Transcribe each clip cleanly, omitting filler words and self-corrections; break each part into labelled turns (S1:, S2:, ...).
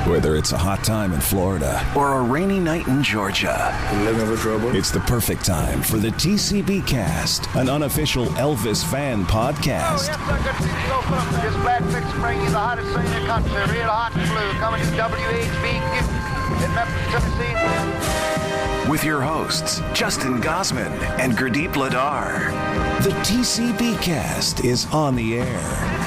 S1: Whether it's a hot time in Florida or a rainy night in Georgia,
S2: looking for trouble?
S1: It's the perfect time for the TCBcast, an unofficial Elvis fan podcast.
S3: Oh, yes, sir. Good to see you go, Philip. This Black Fix bring you the hottest thing in the country, real hot and blue, coming to WHB in Memphis, Tennessee.
S1: With your hosts, Justin Gosman and Gurdip Ladar. The TCBcast is on the air.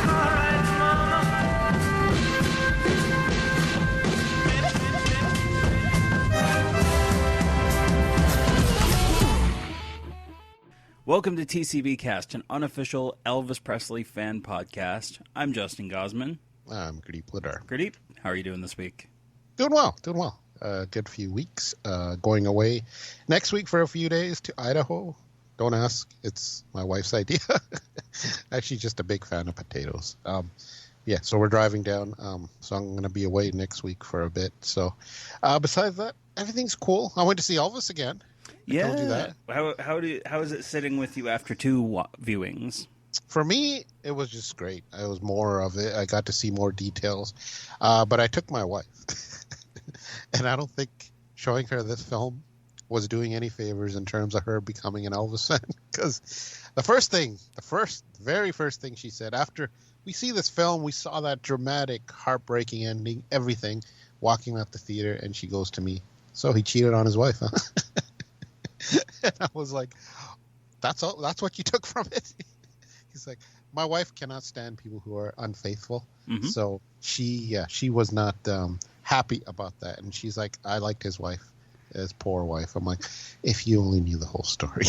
S4: Welcome to TCBcast, an unofficial Elvis Presley fan podcast. I'm Justin Gosman.
S5: I'm Gurdip Ladar.
S4: Gurdip, how are you doing this week?
S5: Doing well. Good few weeks. Going away next week for a few days to Idaho. Don't ask. It's my wife's idea. Actually, just a big fan of potatoes. So we're driving down. So I'm going to be away next week for a bit. So besides that, everything's cool. I went to see Elvis again. I told you that.
S4: How is it sitting with you after two viewings?
S5: For me, it was just great. It was more of it. I got to see more details. But I took my wife. And I don't think showing her this film was doing any favors in terms of her becoming an Elvis fan. Because the very first thing she said, after we see this film, we saw that dramatic, heartbreaking ending, everything, walking out the theater, and she goes to me, "So he cheated on his wife, huh?" And I was like, that's what you took from it? He's like, my wife cannot stand people who are unfaithful. Mm-hmm. So she was not happy about that. And she's like, I liked his poor wife. I'm like, if you only knew the whole story.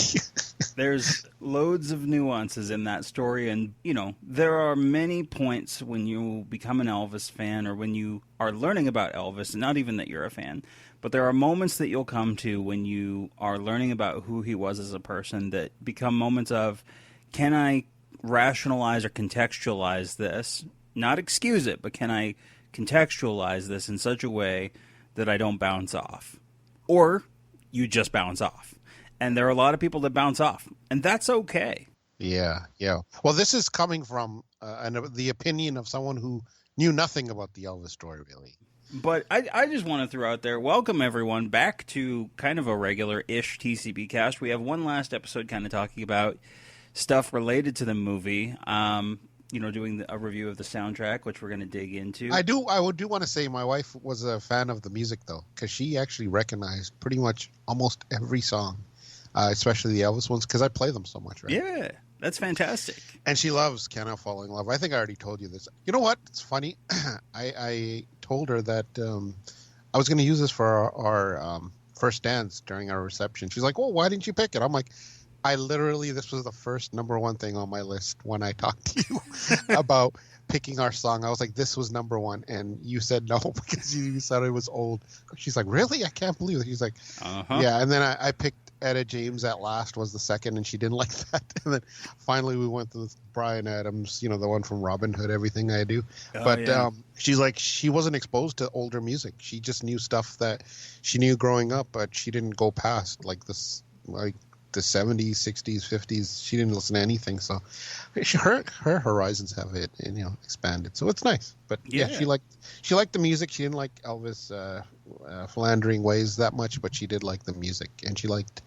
S4: There's loads of nuances in that story. And, there are many points when you become an Elvis fan or when you are learning about Elvis, not even that you're a fan, but there are moments that you'll come to when you are learning about who he was as a person that become moments of, can I rationalize or contextualize this? Not excuse it, but can I contextualize this in such a way that I don't bounce off? Or you just bounce off. And there are a lot of people that bounce off, and that's okay.
S5: Yeah. Well, this is coming from the opinion of someone who knew nothing about the Elvis story, really.
S4: But I just want to throw out there, welcome everyone back to kind of a regular-ish TCB cast. We have one last episode kind of talking about stuff related to the movie, doing a review of the soundtrack, which we're going to dig into. I do want to say my wife was a fan of the music, though, because she actually recognized pretty much almost every song, especially the Elvis ones, because I play them so much, right? Yeah, that's fantastic.
S5: And she loves Can I Fall in Love. I think I already told you this. You know what? It's funny. I told her that I was going to use this for our first dance during our reception. She's like, well, why didn't you pick it? I'm like, this was the first number one thing on my list when I talked to you about picking our song. I was like, this was number one. And you said no because you said it was old. She's like, really? I can't believe it. She's like, yeah. And then I picked Etta James at last was the second, and she didn't like that. And then finally we went to Bryan Adams, the one from Robin Hood, Everything I Do. She's like, she wasn't exposed to older music. She just knew stuff that she knew growing up, but she didn't go past the 70s, 60s, 50s. She didn't listen to anything. So her horizons have expanded. So it's nice. But yeah, she liked the music. She didn't like Elvis philandering ways that much, but she did like the music, and she liked,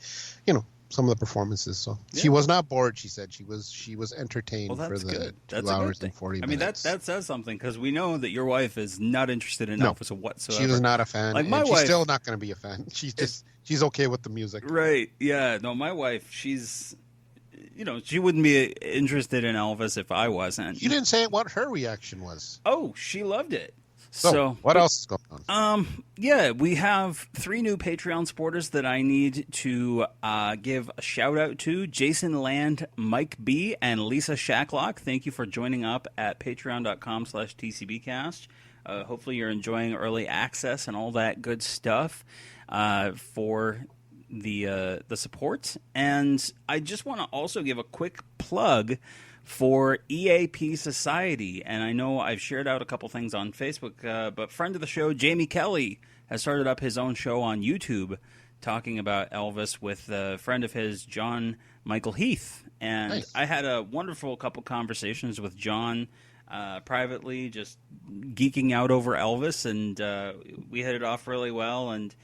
S5: some of the performances. So she was not bored. She said she was entertained for the 2 hours and 40 minutes.
S4: That says something, because we know that your wife is not interested in Elvis whatsoever.
S5: She was not a fan.
S4: Like my wife,
S5: she's still not going to be a fan. She's okay with the music.
S4: Right. Yeah. No, my wife, she's, she wouldn't be interested in Elvis if I wasn't.
S5: You didn't say what her reaction was.
S4: Oh, she loved it.
S5: So what else is going on?
S4: We have 3 new Patreon supporters that I need to give a shout out to: Jason Land, Mike B, and Lisa Shacklock. Thank you for joining up at patreon.com/TCBcast. Hopefully you're enjoying early access and all that good stuff for the support. And I just want to also give a quick plug for EAP Society. And I know I've shared out a couple things on Facebook, but friend of the show, Jamie Kelly, has started up his own show on YouTube talking about Elvis with a friend of his, John Michael Heath. And nice. I had a wonderful couple conversations with John privately, just geeking out over Elvis, and we hit it off really well. And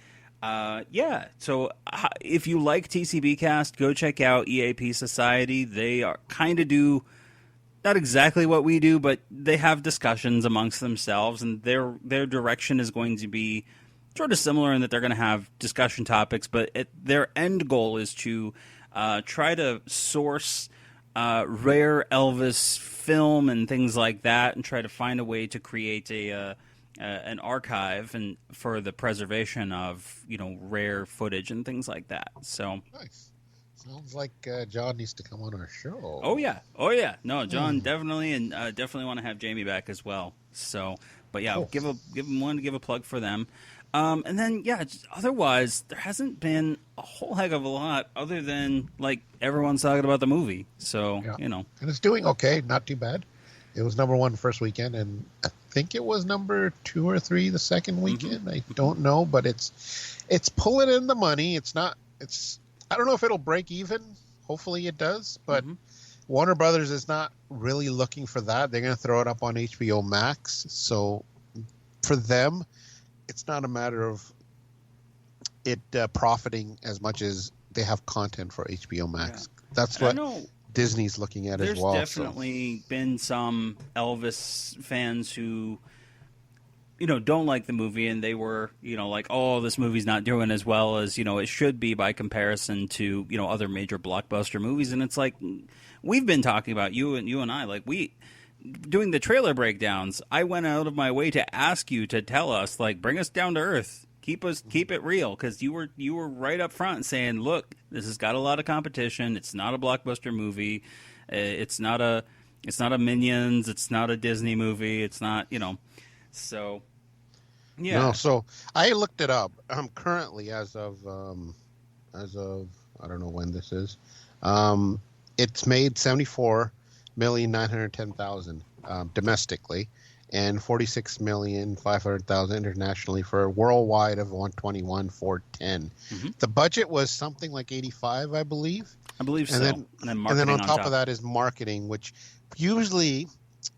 S4: so if you like TCBcast, go check out EAP Society. They are kind of do not exactly what we do, but they have discussions amongst themselves, and their direction is going to be sort of similar in that they're going to have discussion topics, but their end goal is to try to source rare Elvis film and things like that, and try to find a way to create an archive and for the preservation of rare footage and things like that. So
S5: nice. Sounds like John needs to come on our show.
S4: Oh yeah. No, John definitely, and definitely want to have Jamie back as well. So, but yeah,
S5: Cool.
S4: give a plug for them. And then otherwise there hasn't been a whole heck of a lot other than like everyone's talking about the movie. So
S5: and it's doing okay, not too bad. It was number 1 first weekend, and I think it was number 2 or 3 the second weekend. I don't know, but it's pulling in the money. I don't know if it'll break even. Hopefully it does, but Warner Brothers is not really looking for that. They're going to throw it up on HBO Max. So for them, it's not a matter of it profiting as much as they have content for HBO Max. Yeah. That's what Disney's looking at as well.
S4: There's definitely been some Elvis fans who don't like the movie, and they were, like, oh, this movie's not doing as well as, it should be by comparison to, other major blockbuster movies. And it's like, we've been talking about, you and I, like, doing the trailer breakdowns, I went out of my way to ask you to tell us, like, bring us down to earth. Keep it real, because you were right up front saying, look, this has got a lot of competition. It's not a blockbuster movie. It's not a Minions. It's not a Disney movie. It's not, so, yeah.
S5: No, so I looked it up. Currently, as of I don't know when this is, it's made 74,910,000 domestically, and 46,500,000 internationally, for a worldwide of 121,410. The budget was something like 85, I believe.
S4: I believe
S5: and
S4: so.
S5: Then, and then on top of that is marketing, which usually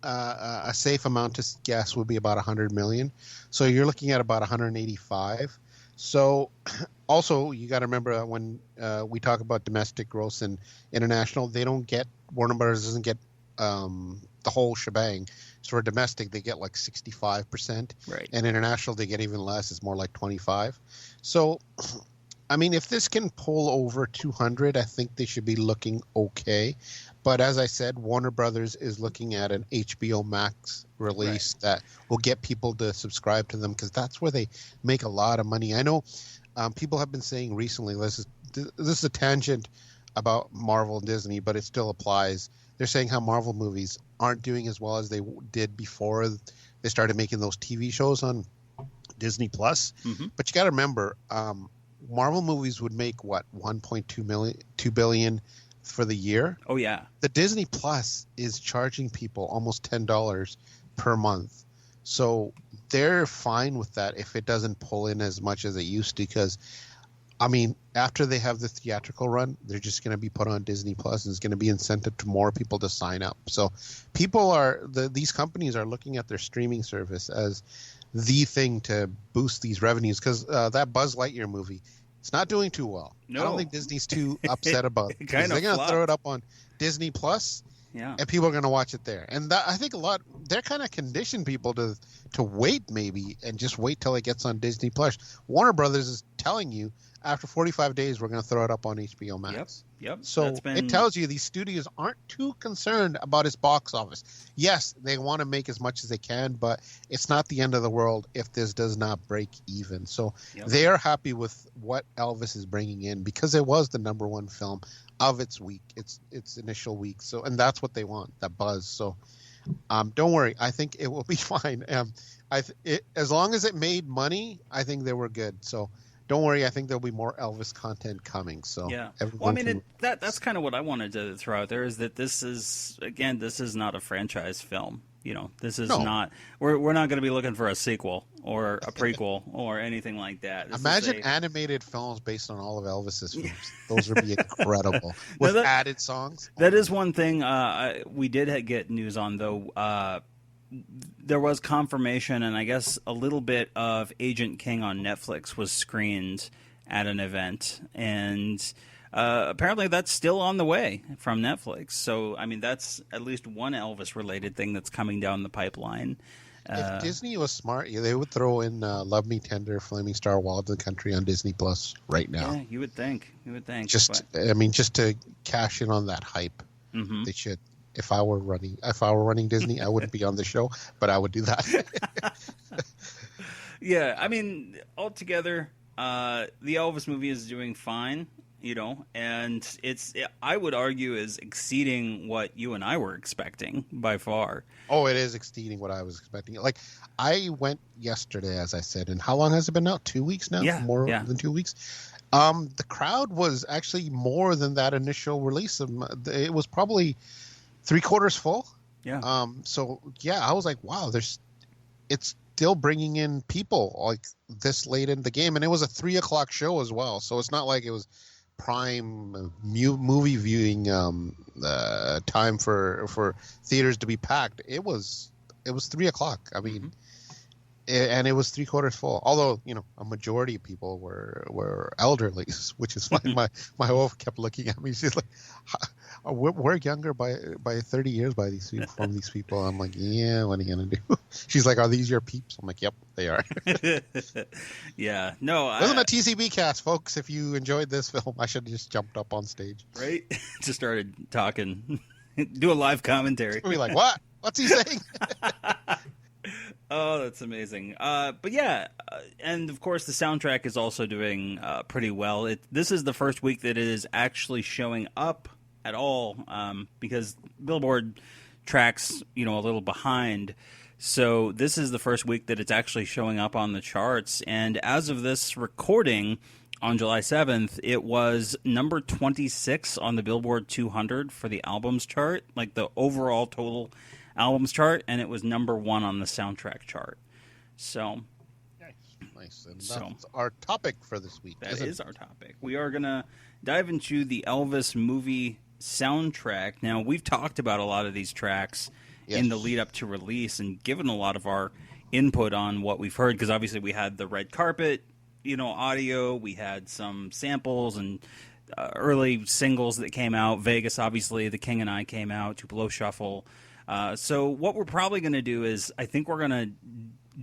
S5: a safe amount to guess would be about 100 million. So you're looking at about 185. So also you got to remember when we talk about domestic gross and international, Warner Brothers doesn't get the whole shebang. So for domestic, they get like 65%.
S4: Right.
S5: And international, they get even less. It's more like 25. So, I mean, if this can pull over 200, I think they should be looking okay. But as I said, Warner Brothers is looking at an HBO Max release that will get people to subscribe to them, because that's where they make a lot of money. I know people have been saying recently, this is a tangent about Marvel and Disney, but it still applies. They're saying how Marvel movies aren't doing as well as they did before they started making those TV shows on Disney Plus. But you got to remember, Marvel movies would make what, 2 billion for the year.
S4: Oh yeah.
S5: The Disney Plus is charging people almost $10 per month. So they're fine with that if it doesn't pull in as much as it used to, because I mean, after they have the theatrical run, they're just going to be put on Disney Plus, and it's going to be incentive to more people to sign up. So these companies are looking at their streaming service as the thing to boost these revenues, because that Buzz Lightyear movie, it's not doing too well.
S4: No.
S5: I don't think Disney's too upset about it.
S4: They're
S5: going to throw it up on Disney Plus, and people are going to watch it there. And I think they're kind of conditioned people to wait maybe, and just wait till it gets on Disney Plus. Warner Brothers is telling you, after 45 days, we're going to throw it up on HBO Max.
S4: Yep.
S5: So it tells you these studios aren't too concerned about its box office. Yes, they want to make as much as they can, but it's not the end of the world if this does not break even. So they are happy with what Elvis is bringing in, because it was the number 1 film of its week, its initial week. So, and that's what they want, that buzz. So don't worry. I think it will be fine. As long as it made money, I think they were good. So don't worry, I think there'll be more Elvis content coming. So
S4: yeah, well, I mean, that's kind of what I wanted to throw out there, is that this is not a franchise film. This is not. We're not going to be looking for a sequel or a prequel or anything like that.
S5: Imagine animated films based on all of Elvis's films. Those would be incredible with added songs.
S4: That is one thing we did get news on, though. there was confirmation, and I guess a little bit of Agent King on Netflix was screened at an event, and apparently that's still on the way from Netflix. So, I mean, that's at least one Elvis-related thing that's coming down the pipeline.
S5: If Disney was smart, they would throw in Love Me Tender, Flaming Star, Wild in the Country on Disney Plus right now.
S4: Yeah, you would think.
S5: Just to cash in on that hype, they should. If I were running Disney, I wouldn't be on the show, but I would do that.
S4: Yeah, I mean, altogether, the Elvis movie is doing fine, and I would argue is exceeding what you and I were expecting by far.
S5: Oh, it is exceeding what I was expecting. Like, I went yesterday, as I said, and how long has it been now? 2 weeks now?
S4: Yeah.
S5: More than 2 weeks? The crowd was actually more than that initial release. It was probably 3/4 full.
S4: Yeah.
S5: So, yeah, I was like, wow, it's still bringing in people like this late in the game. And it was a 3:00 show as well. So it's not like it was prime movie viewing time for theaters to be packed. It was 3:00. I mean, and it was 3/4 full. Although a majority of people were elderly, which is fine. My wife kept looking at me. She's like, "We're younger by 30 years from these people." I'm like, "Yeah, what are you gonna do?" She's like, "Are these your peeps?" I'm like, "Yep, they are."
S4: Yeah, no.
S5: Wasn't a TCBcast, folks. If you enjoyed this film, I should have just jumped up on stage.
S4: Right? Just started talking, do a live commentary.
S5: We'll be like, "What? What's he saying?"
S4: Oh, that's amazing. But yeah, and of course the soundtrack is also doing pretty well. This is the first week that it is actually showing up at all, because Billboard tracks, a little behind. So this is the first week that it's actually showing up on the charts. And as of this recording on July 7th, it was number 26 on the Billboard 200 for the albums chart, like the overall total albums chart, and it was number 1 on the soundtrack chart. So
S5: nice. And that's our topic for this week.
S4: That is our topic. We are going to dive into the Elvis movie soundtrack. Now, we've talked about a lot of these tracks in the lead up to release and given a lot of our input on what we've heard, because obviously we had the red carpet, audio, we had some samples and early singles that came out. Vegas, obviously, The King and I came out, Tupelo Shuffle. So what we're probably going to do is I think we're going to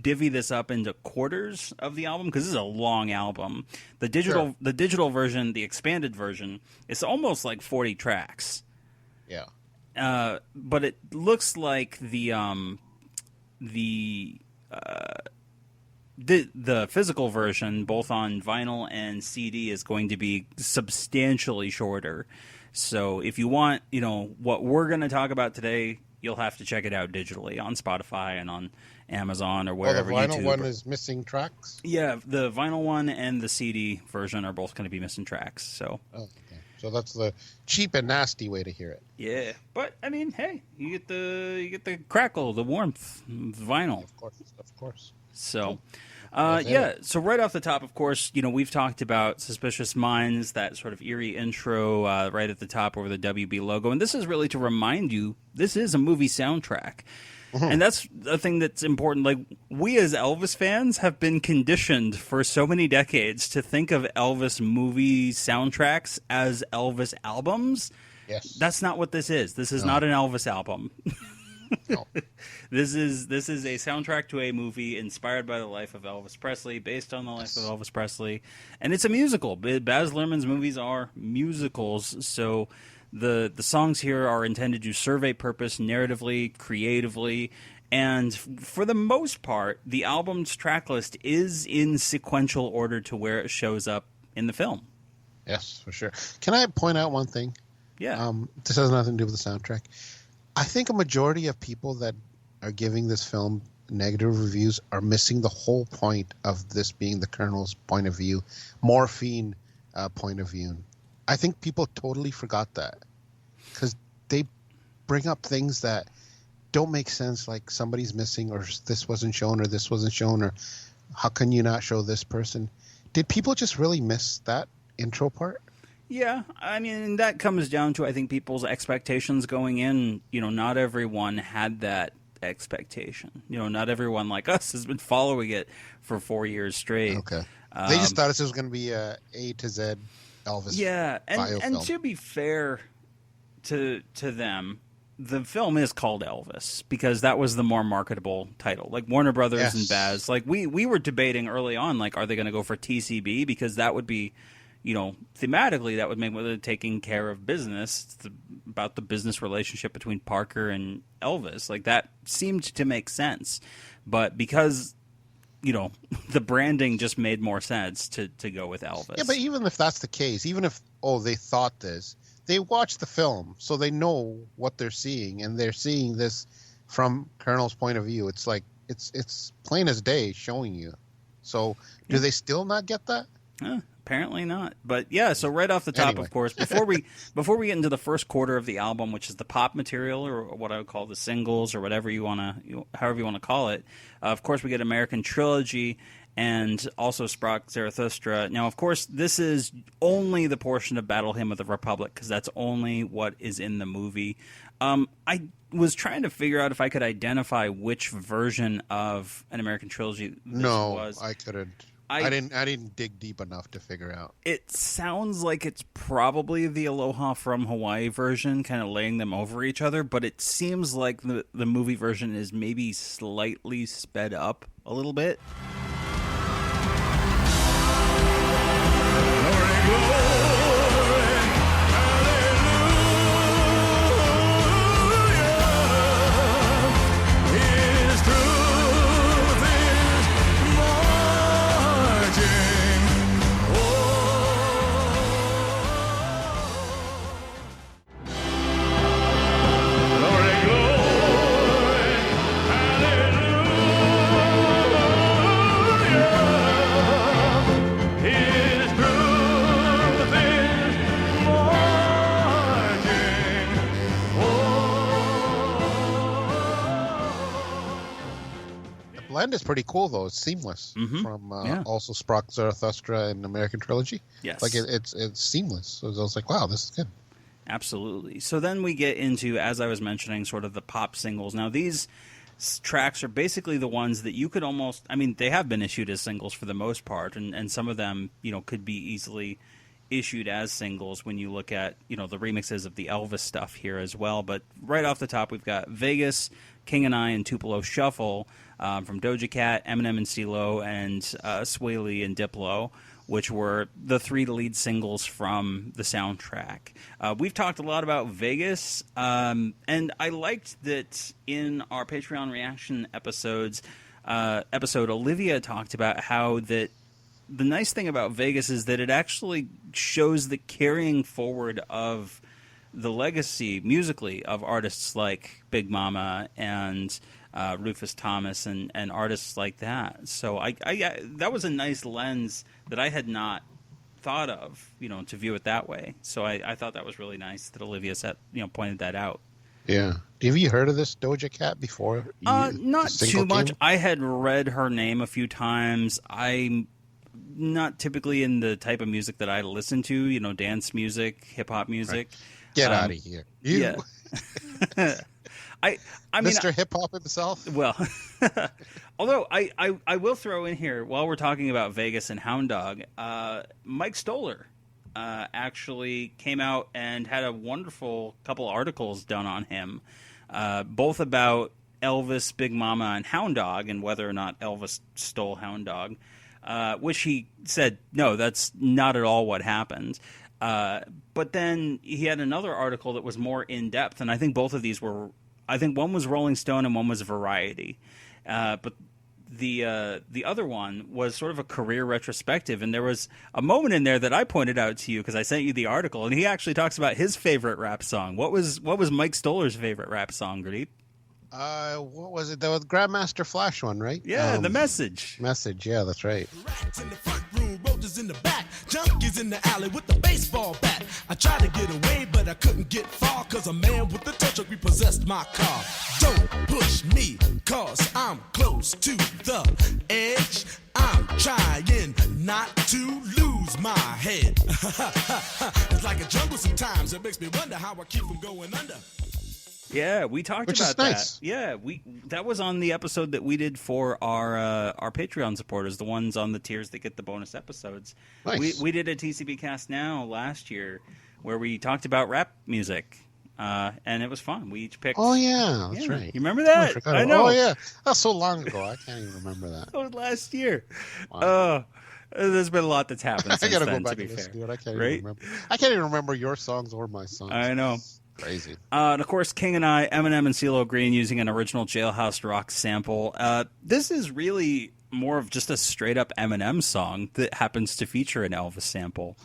S4: divvy this up into quarters of the album, because this is a long album. The digital version, the expanded version, it's almost like 40 tracks.
S5: Yeah.
S4: But it looks like the physical version, both on vinyl and CD, is going to be substantially shorter. So if you want, what we're going to talk about today, you'll have to check it out digitally on Spotify and on Amazon or wherever.
S5: The vinyl
S4: YouTube.
S5: one is missing tracks?
S4: Yeah, the vinyl one and the CD version are both going to be missing tracks. So.
S5: Oh, okay. So that's the cheap and nasty way to hear it.
S4: Yeah, but I mean, hey, you get the crackle, the warmth, the vinyl.
S5: Of course.
S4: So, so right off the top, of course, we've talked about Suspicious Minds, that sort of eerie intro right at the top over the WB logo. And this is really to remind you, this is a movie soundtrack. And that's a thing that's important. Like, we as Elvis fans have been conditioned for so many decades to think of Elvis movie soundtracks as Elvis albums.
S5: Yes.
S4: That's not what this is. This is not an Elvis album.
S5: No.
S4: This is a soundtrack to a movie inspired by the life of Elvis Presley, based on the life of Elvis Presley, and it's a musical. Baz Luhrmann's movies are musicals, so the songs here are intended to serve a purpose narratively, creatively, and for the most part, the album's track list is in sequential order to where it shows up in the film.
S5: Yes, for sure. Can I point out one thing?
S4: Yeah.
S5: This has nothing to do with the soundtrack. I think a majority of people that are giving this film negative reviews are missing the whole point of this being the Colonel's point of view, Morphine point of view. I think people totally forgot that, because they bring up things that don't make sense, like somebody's missing, or this wasn't shown, or this wasn't shown, or how can you not show this person? Did people just really miss that intro part?
S4: Yeah, I mean, that comes down to, I think, people's expectations going in. Not everyone had that expectation. Not everyone like us has been following it for 4 years straight.
S5: Okay. They just thought this was going to be a to Z Elvis.
S4: Yeah, and
S5: film.
S4: to be fair to them, the film is called Elvis because that was the more marketable title. Like Warner Brothers and Baz, like we were debating early on, like, are they going to go for TCB? Because that would be, thematically, that would make it taking care of business. It's about the business relationship between Parker and Elvis. Like, that seemed to make sense. But because, the branding just made more sense to go with Elvis.
S5: Yeah, but even if that's the case, even if, they thought this, they watched the film, so they know what they're seeing, and they're seeing this from Colonel's point of view. It's like, it's plain as day showing you. So do they still not get that?
S4: Apparently not. But yeah, so right off the top,
S5: Anyway.
S4: Of course, before we get into the first quarter of the album, which is the pop material, or what I would call the singles, or whatever however you want to call it, of course we get American Trilogy and also Sprach Zarathustra. Now, of course, this is only the portion of Battle Hymn of the Republic because that's only what is in the movie. I was trying to figure out if I could identify which version of an American Trilogy this was.
S5: No, I couldn't. I didn't dig deep enough to figure out.
S4: It sounds like it's probably the Aloha from Hawaii version, kind of laying them over each other, but it seems like the movie version is maybe slightly sped up a little bit.
S5: Blend is pretty cool though. It's seamless from also Sprach Zarathustra and American Trilogy.
S4: Yes,
S5: like it's seamless. So I was like, wow, this is good.
S4: Absolutely. So then we get into, as I was mentioning, sort of the pop singles. Now these tracks are basically the ones that you could almost, they have been issued as singles for the most part, and some of them could be easily issued as singles when you look at the remixes of the Elvis stuff here as well. But right off the top, we've got Vegas, King and I, and Tupelo Shuffle from Doja Cat, Eminem and CeeLo, and Sway Lee and Diplo, which were the three lead singles from the soundtrack. We've talked a lot about Vegas, and I liked that in our Patreon reaction episode, Olivia talked about how that the nice thing about Vegas is that it actually shows the carrying forward of the legacy musically of artists like Big Mama and Rufus Thomas and artists like that. So I that was a nice lens that I had not thought of, to view it that way. So I thought that was really nice that Olivia pointed that out.
S5: Yeah. Have you heard of this Doja Cat before?
S4: Not too much. I had read her name a few times. I'm not typically in the type of music that I listen to, dance music, hip hop music.
S5: Right. Get out of here.
S4: Yeah. I mean,
S5: Mr. Hip Hop himself.
S4: Well, although I will throw in here while we're talking about Vegas and Hound Dog, Mike Stoller actually came out and had a wonderful couple articles done on him, both about Elvis, Big Mama, and Hound Dog, and whether or not Elvis stole Hound Dog, which he said no, that's not at all what happened. But then he had another article that was more in depth, and I think both of these were. I think one was Rolling Stone and one was Variety, but the other one was sort of a career retrospective, and there was a moment in there that I pointed out to you because I sent you the article, and he actually talks about his favorite rap song. What was Mike Stoller's favorite rap song, Gurdip?
S5: What was it? The Grandmaster Flash one, right?
S4: Yeah, The Message.
S5: Message, yeah, that's right.
S2: Rats in the front room, roaches in the back, junkies in the alley with the baseball bat. I tried to get away, but I couldn't get far, cause a man with the tow truck repossessed my car. Don't push me, cause I'm close to the edge. I'm trying not to lose my head. It's like a jungle sometimes, it makes me wonder how I keep from going under.
S4: Yeah, we talked
S5: Which
S4: about
S5: is nice.
S4: that. Yeah, that was on the episode that we did for our Patreon supporters, the ones on the tiers that get the bonus episodes.
S5: Nice.
S4: We did a TCB Cast Now last year where we talked about rap music, and it was fun. We each picked.
S5: Oh yeah, that's right.
S4: You remember that?
S5: Oh, I forgot.
S4: I know.
S5: Oh yeah, that's so long ago. I can't even remember that.
S4: That was last year.
S5: Wow.
S4: There's been a lot that's happened
S5: I
S4: since
S5: gotta
S4: then,
S5: go back
S4: to be
S5: and listen
S4: fair.
S5: to it. I can't
S4: Right?
S5: even remember. I can't even remember your songs or my songs.
S4: I know.
S5: Crazy.
S4: And of course, King and I, Eminem and CeeLo Green using an original Jailhouse Rock sample. This is really more of just a straight up Eminem song that happens to feature an Elvis sample.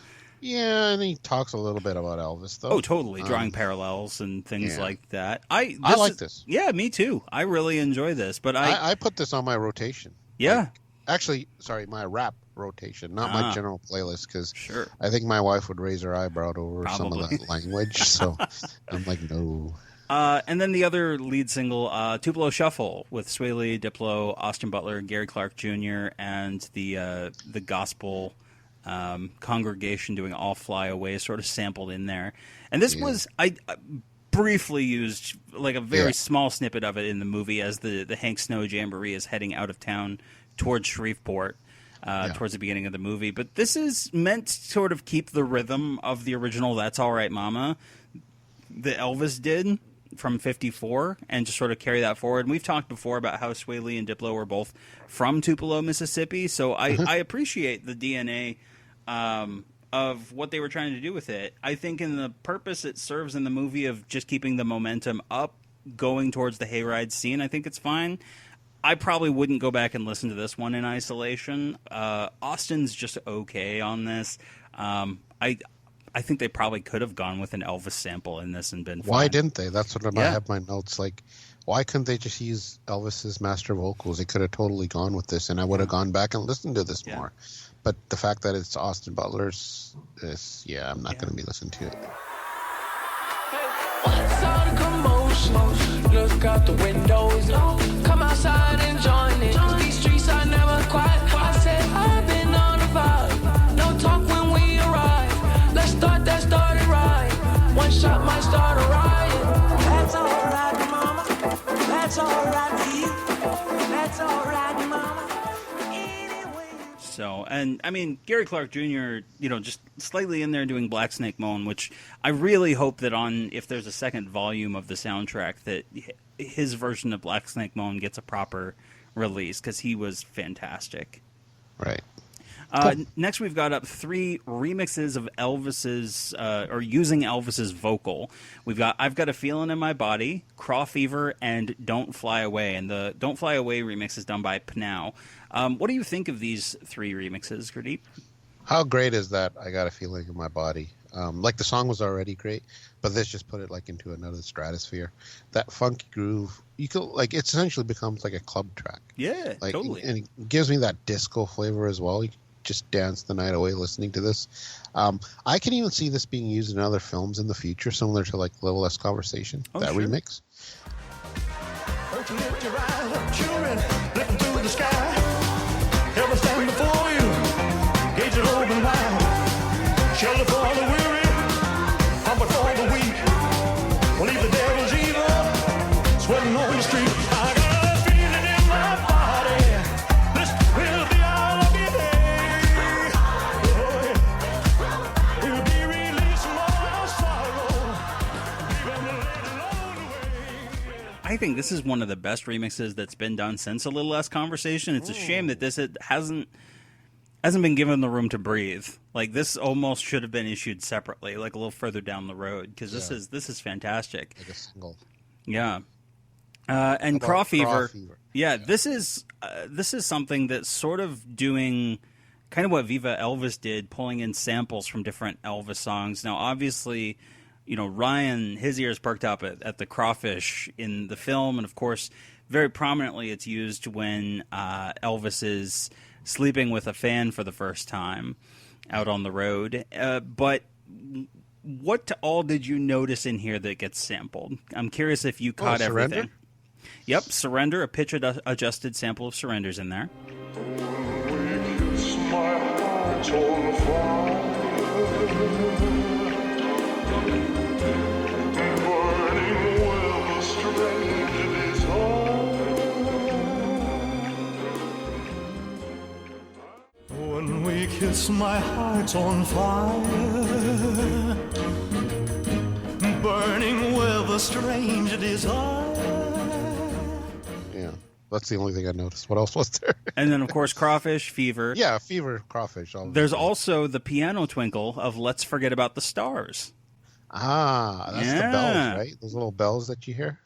S5: Yeah, and he talks a little bit about Elvis, though.
S4: Oh, totally. Drawing parallels and things like that.
S5: I like this.
S4: Yeah, me too. I really enjoy this. But
S5: I put this on my rotation.
S4: Yeah.
S5: Actually, sorry, my rap rotation, not my general playlist, because I think my wife would raise her eyebrow over some of that language. So I'm like, no.
S4: And then the other lead single, Tupelo Shuffle, with Sway Lee, Diplo, Austin Butler, Gary Clark Jr., and the gospel congregation doing All Fly Away, sort of sampled in there. And this was, I briefly used like a very small snippet of it in the movie as the Hank Snow Jamboree is heading out of town towards Shreveport. Towards the beginning of the movie. But this is meant to sort of keep the rhythm of the original That's All Right Mama that Elvis did from 54 and just sort of carry that forward. And we've talked before about how Sway Lee and Diplo were both from Tupelo, Mississippi. So I appreciate the DNA of what they were trying to do with it. I think in the purpose it serves in the movie of just keeping the momentum up, going towards the hayride scene, I think it's fine. I probably wouldn't go back and listen to this one in isolation. Austin's just okay on this. I think they probably could have gone with an Elvis sample in this and been fine.
S5: Why didn't they? That's what I have my notes. Like, why couldn't they just use Elvis's master vocals? They could have totally gone with this, and I would have gone back and listened to this more. But the fact that it's Austin Butler's, I'm not going to be listening to it.
S6: What's all the commotion? Look out the windows. Come outside and join it. These streets are never quiet. I said I've been on the vibe. No talk when we arrive. Let's start that started right. One shot might start a riot. That's all right, mama. That's all right with you. That's all right, mama.
S4: So, and I mean, Gary Clark Jr., just slightly in there doing Black Snake Moan, which I really hope that if there's a second volume of the soundtrack, that his version of Black Snake Moan gets a proper release, because he was fantastic.
S5: Right.
S4: Next, we've got up 3 remixes of Elvis's, or using Elvis's vocal. We've got I've Got a Feeling in My Body, Craw Fever, and Don't Fly Away. And the Don't Fly Away remix is done by Pnow. What do you think of these 3 remixes, Gurdip?
S5: How great is that? I Got a Feeling in My Body. Like, the song was already great, but this just put it like into another stratosphere. That funky groove, it essentially becomes like a club track.
S4: Yeah,
S5: like,
S4: totally.
S5: And it gives me that disco flavor as well. You just dance the night away listening to this. I can even see this being used in other films in the future, similar to like Little Less Conversation. Remix.
S2: Won't you lift your eyes up, children, looking through the sky? Ever stand before you, gaze it open wide. Shelter for the weary, comfort for the weak. Leave the devil's evil, sweating on the street. I got a feeling in my body, this will be all of your day. Oh, yeah. It will be released from all sorrow, even the little lonely way.
S4: I think this is one of the best remixes that's been done since A Little Less Conversation. It's a shame that this hasn't been given the room to breathe. Like, this almost should have been issued separately, like a little further down the road, because this is fantastic.
S5: Like a single.
S4: Yeah. And Craw Fever.
S5: Yeah.
S4: This is something that's sort of doing kind of what Viva Elvis did, pulling in samples from different Elvis songs. Now, obviously, Ryan, his ears perked up at the crawfish in the film, and of course, very prominently it's used when Elvis is sleeping with a fan for the first time out on the road. But what all did you notice in here that gets sampled? I'm curious if you caught
S5: Surrender?
S4: everything. Yep, Surrender, a pitch-adjusted sample of Surrender's in there.
S7: kiss, my heart's on fire, burning with a strange desire.
S5: Yeah, that's the only thing I noticed. What else was there?
S4: And then, of course, Crawfish, Fever.
S5: Yeah, Fever, Crawfish.
S4: There's also the piano twinkle of Let's Forget About the Stars.
S5: Ah, that's the bells, right? Those little bells that you hear.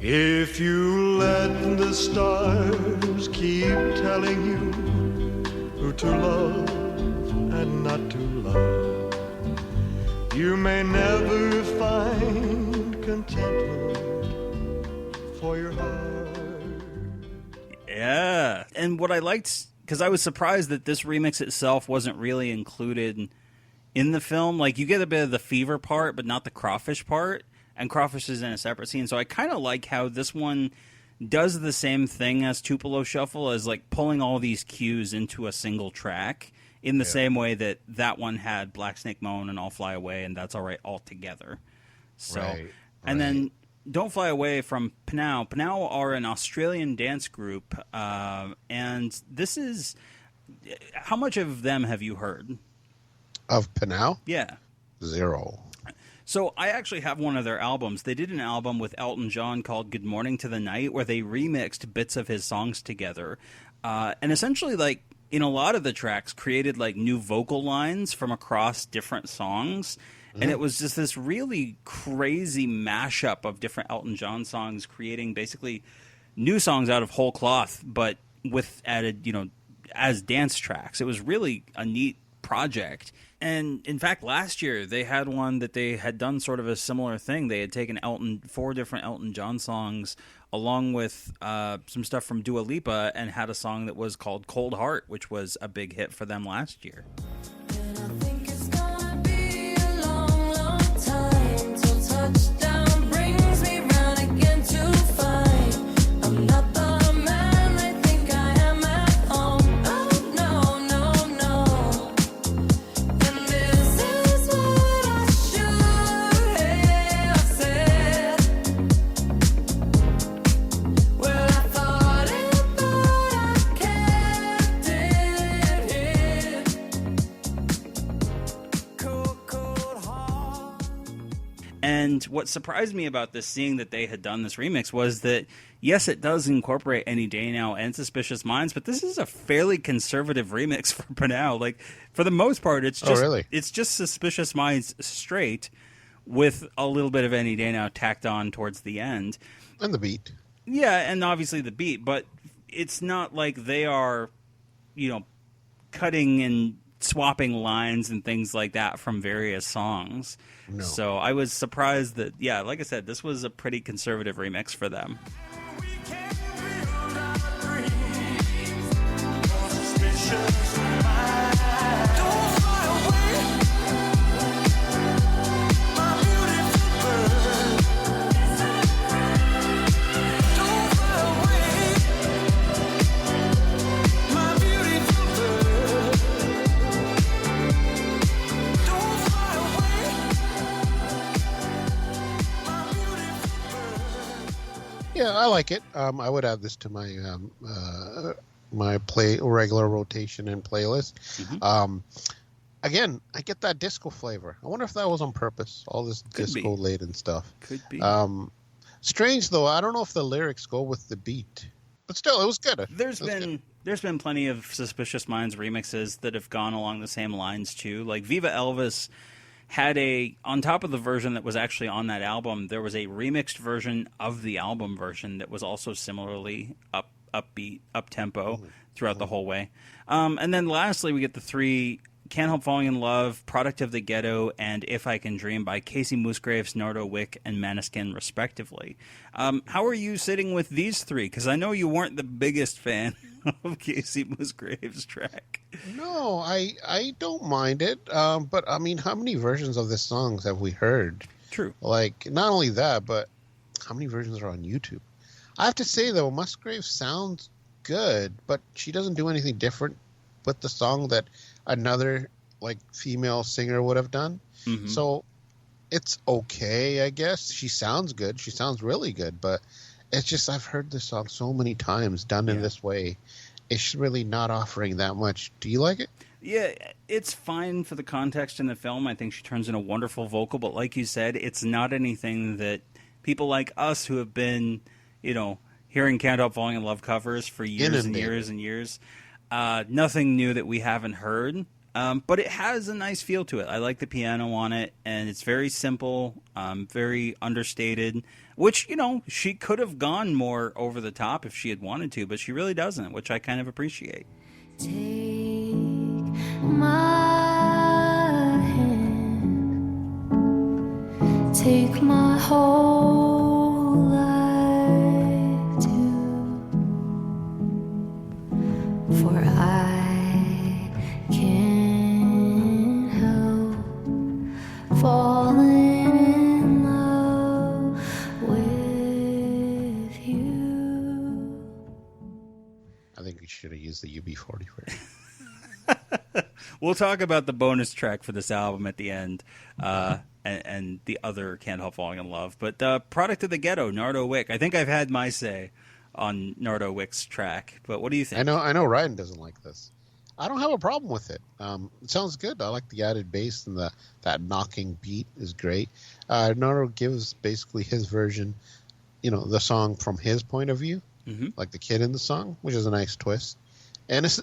S7: If you let the stars keep telling you who to love and not to love, you may never find contentment for your heart.
S4: Yeah. And what I liked, because I was surprised that this remix itself wasn't really included in the film. Like, you get a bit of the Fever part, but not the Crawfish part. And Crawfish is in a separate scene. So I kind of like how this one does the same thing as Tupelo Shuffle, as like pulling all these cues into a single track in the same way that that one had Black Snake Moan and I'll Fly Away and That's All Right all together. So, and then Don't Fly Away from Pnau. Pnau are an Australian dance group. And this is, how much of them have you heard?
S5: Of Pnau?
S4: Yeah.
S5: 0.
S4: So I actually have one of their albums. They did an album with Elton John called Good Morning to the Night, where they remixed bits of his songs together. And essentially, like, in a lot of the tracks, created, like, new vocal lines from across different songs. And it was just this really crazy mashup of different Elton John songs, creating basically new songs out of whole cloth, but with added, you know, as dance tracks. It was really a neat project. And in fact, last year they had one that they had done sort of a similar thing. They had taken 4 different Elton John songs along with some stuff from Dua Lipa and had a song that was called Cold Heart, which was a big hit for them last year. And what surprised me about this, seeing that they had done this remix, was that, yes, it does incorporate Any Day Now and Suspicious Minds, but this is a fairly conservative remix for Pnau. Like, for the most part, it's just it's just Suspicious Minds straight with a little bit of Any Day Now tacked on towards the end.
S5: And the beat.
S4: Yeah, and obviously the beat, but it's not like they are, you know, cutting and swapping lines and things like that from various songs. No. So I was surprised that, yeah, like I said, this was a pretty conservative remix for them.
S5: Yeah, I like it. I would add this to my my regular rotation and playlist. Again, I get that disco flavor. I wonder if that was on purpose. All this disco laden stuff.
S4: Could be.
S5: Strange though. I don't know if the lyrics go with the beat, but still, it was good.
S4: There's been plenty of Suspicious Minds remixes that have gone along the same lines too. Like Viva Elvis had on top of the version that was actually on that album, there was a remixed version of the album version that was also similarly upbeat, up-tempo throughout the whole way. And then lastly, we get the 3 Can't Help Falling in Love, Product of the Ghetto, and If I Can Dream by Casey Musgraves, Nardo Wick, and Maneskin, respectively. How are you sitting with these three? Because I know you weren't the biggest fan of Casey Musgraves' track.
S5: No, I don't mind it. But, I mean, how many versions of this songs have we heard?
S4: True.
S5: Like, not only that, but how many versions are on YouTube? I have to say, though, Musgraves sounds good, but she doesn't do anything different with the song that another, like, female singer would have done. Mm-hmm. So it's okay, I guess. She sounds good. She sounds really good, but it's just I've heard this song so many times done in this way. It's really not offering that much. Do you like it?
S4: Yeah, it's fine for the context in the film. I think she turns in a wonderful vocal, but like you said, it's not anything that people like us who have been, you know, hearing Can't Help Falling in Love covers for years and years and years. Nothing new that we haven't heard, but it has a nice feel to it. I like the piano on it, and it's very simple, very understated, which, you know, she could have gone more over the top if she had wanted to, but she really doesn't, which I kind of appreciate.
S8: Take my hand, take my whole life too, for I can't help falling in love with you.
S5: I think we should have used the UB40 version.
S4: We'll talk about the bonus track for this album at the end, and the other Can't Help Falling in Love. But Product of the Ghetto, Nardo Wick. I think I've had my say on Nardo Wick's track, but what do you think?
S5: I know Ryan doesn't like this. I don't have a problem with it. It sounds good. I like the added bass, and that knocking beat is great. Nardo gives basically his version, you know, the song from his point of view, like the kid in the song, which is a nice twist. And it's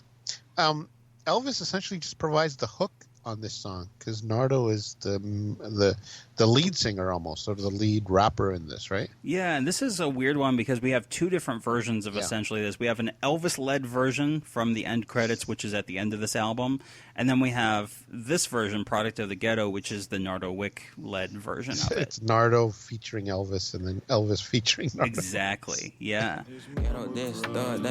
S5: Elvis essentially just provides the hook on this song because Nardo is the lead singer almost, sort of the lead rapper in this, right?
S4: Yeah, and this is a weird one because we have two different versions of essentially this. We have an Elvis-led version from the end credits, which is at the end of this album, and then we have this version, Product of the Ghetto, which is the Nardo Wick-led version of it.
S5: It's Nardo featuring Elvis, and then Elvis featuring Nardo.
S4: Exactly, yeah.
S9: Ghetto this, thug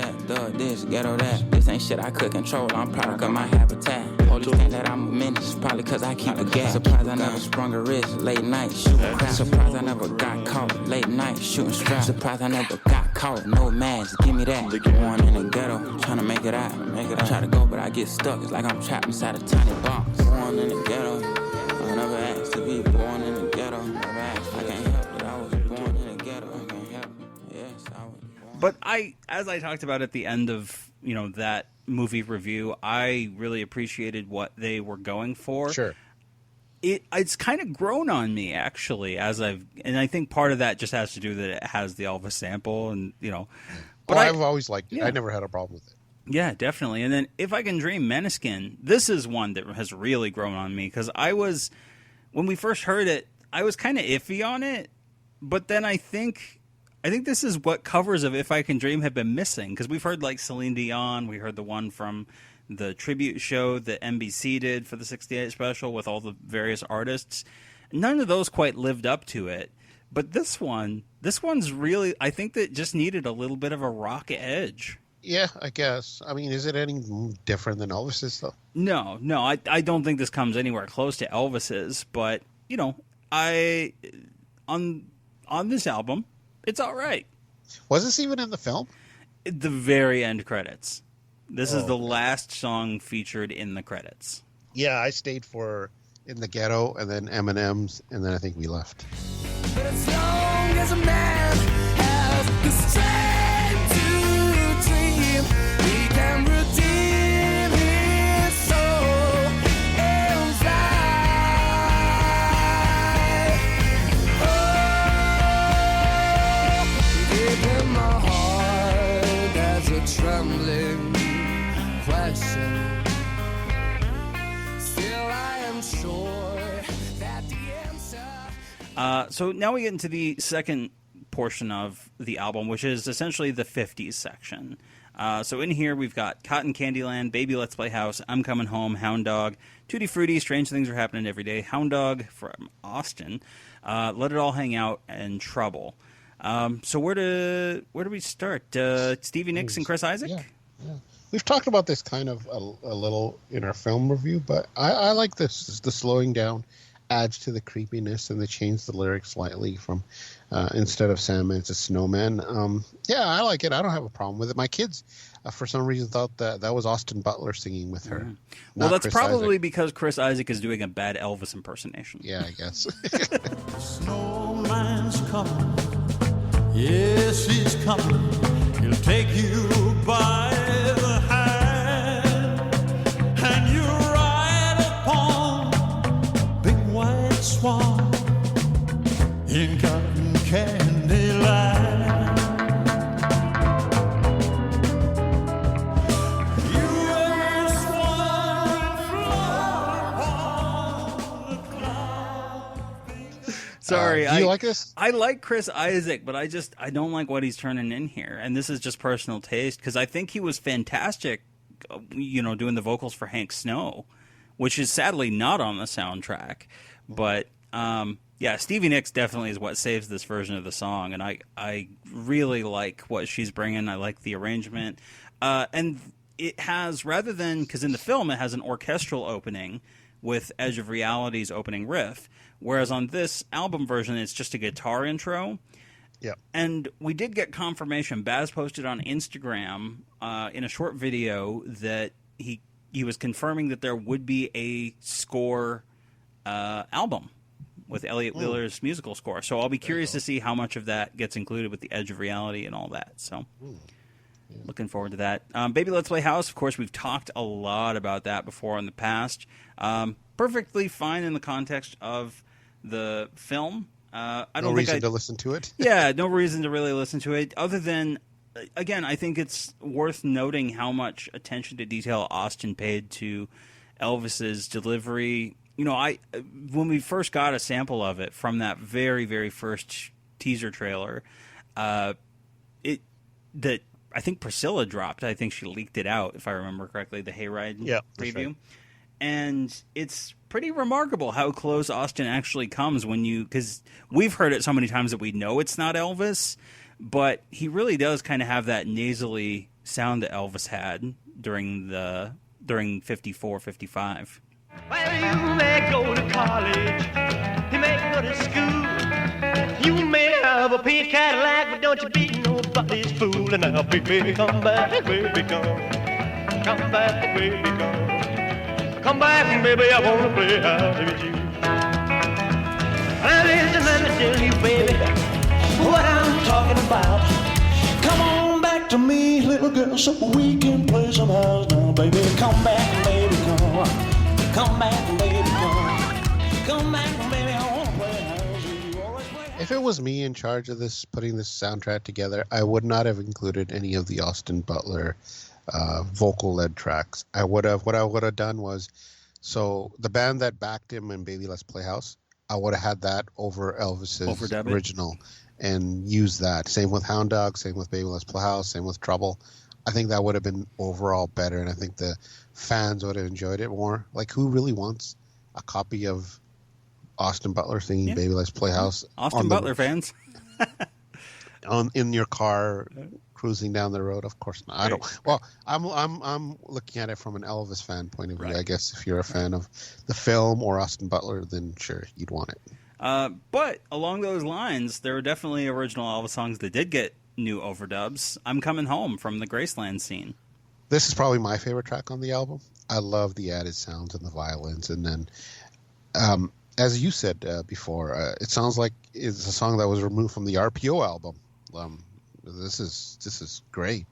S9: this, ghetto that. This ain't shit I could control, I'm product of my habitat. Police think that I'm a menace, probably cause I keep a gas. Surprised I never sprung a wrist, late night, shooting crap. Surprised I never got caught, late night, shooting straps. Surprised I never got caught, no mask, give me that. Born in the ghetto, trying to make it out. I try to go, but I get stuck, it's like I'm trapped inside a tiny box. Born in the ghetto, I never asked to be born in the ghetto. I can't help it, I was born in the ghetto. I can't help it, yes, I was born.
S4: But as I talked about at the end of, you know, that movie review, I really appreciated what they were going for.
S5: Sure.
S4: It's kind of grown on me, actually, and I think part of that just has to do that it has the Elvis sample, and, you know. But
S5: I've always liked it.
S4: Yeah.
S5: I never had a problem with it.
S4: Yeah, definitely. And then If I Can Dream, Maneskin, this is one that has really grown on me, because when we first heard it, I was kind of iffy on it, but then I think this is what covers of If I Can Dream have been missing, because we've heard like Celine Dion, we heard the one from the tribute show that NBC did for the 68 special with all the various artists. None of those quite lived up to it. But this one's really, I think that just needed a little bit of a rock edge.
S5: Yeah, I guess. I mean, is it any different than Elvis's, though?
S4: No, I don't think this comes anywhere close to Elvis's, but, you know, on this album, it's all right.
S5: Was this even in the film?
S4: The very end credits. This is the last song featured in the credits.
S5: Yeah, I stayed for In the Ghetto and then M&M's, and then I think we left.
S6: But as long as a man has the strength to dream, he can redeem his soul and fly. Oh, deep in my heart, there's a trembling question. Still, I am sure that the answer.
S4: So now we get into the second portion of the album, which is essentially the 50s section. So in here we've got Cotton Candy Land, Baby Let's Play House, I'm Coming Home, Hound Dog, Tutti Frutti, Strange Things Are Happening Every Day, Hound Dog from Austin, Let It All Hang Out, and Trouble. So where do we start? Stevie Nicks and Chris Isaak?
S5: Yeah. We've talked about this kind of a little in our film review, but I like this. The slowing down adds to the creepiness, and they change the lyrics slightly from instead of Sandman to Snowman. I like it. I don't have a problem with it. My kids, for some reason, thought that was Austin Butler singing with her.
S4: Well, that's
S5: Chris
S4: probably
S5: Isaak.
S4: because Chris Isaak is doing a bad Elvis impersonation.
S5: Yeah, I guess.
S10: Snowman's coming. Yes, he's coming. He'll take you by the hand, and you ride upon big white swan in cotton candy land. You and the swan float upon the cloud.
S4: Sorry,
S5: do you like this?
S4: I like Chris Isaak, but I don't like what he's turning in here, and this is just personal taste because I think he was fantastic, doing the vocals for Hank Snow, which is sadly not on the soundtrack. But Stevie Nicks definitely is what saves this version of the song, and I really like what she's bringing. I like the arrangement, and it has, rather than, because in the film it has an orchestral opening with Edge of Reality's opening riff. Whereas on this album version, it's just a guitar intro.
S5: Yeah.
S4: And we did get confirmation. Baz posted on Instagram in a short video that he was confirming that there would be a score album with Elliot Wheeler's musical score. So I'll be curious to see how much of that gets included with the Edge of Reality and all that. So looking forward to that. Baby Let's Play House, of course, we've talked a lot about that before in the past. Perfectly fine in the context of the film. I don't
S5: No
S4: think
S5: reason to listen to it.
S4: Yeah, no reason to really listen to it, other than, again, I think it's worth noting how much attention to detail Austin paid to Elvis's delivery. When we first got a sample of it from that very, very first teaser trailer, that I think Priscilla dropped. I think she leaked it out, if I remember correctly, the Hayride preview.
S5: Right.
S4: And it's pretty remarkable how close Austin actually comes because we've heard it so many times that we know it's not Elvis, but he really does kind of have that nasally sound that Elvis had during 54, 55.
S11: Well, you may go to college, you may go to school, you may have a pink Cadillac, but don't you be nobody's fool. And now, baby, come back, baby, come back, baby, come back, baby, I wanna play house with you. Well, listen, let me tell you, baby, what I'm talking about. Come on back to me, little girl, so we can play some house now, baby. Come back, baby, come back, baby, come back, baby, I wanna play house with you. Always play house.
S5: If it was me in charge of this, putting this soundtrack together, I would not have included any of the Austin Butler vocal-led tracks. What I would have done was, so the band that backed him in Baby Let's Play House, I would have had that over Elvis's original and used that. Same with Hound Dog, same with Baby Let's Play House, same with Trouble. I think that would have been overall better, and I think the fans would have enjoyed it more. Like, who really wants a copy of Austin Butler singing Baby Let's Play House?
S4: Austin Butler fans.
S5: in your car cruising down the road? Of course not. I don't. Well, I'm looking at it from an Elvis fan point of view. I guess if you're a fan of the film or Austin Butler, then sure, you'd want it.
S4: But along those lines, there were definitely original Elvis songs that did get new overdubs. I'm Coming Home from the Graceland scene.
S5: This is probably my favorite track on the album. I love the added sounds and the violins, and then as you said before, it sounds like it's a song that was removed from the RPO album. This is great.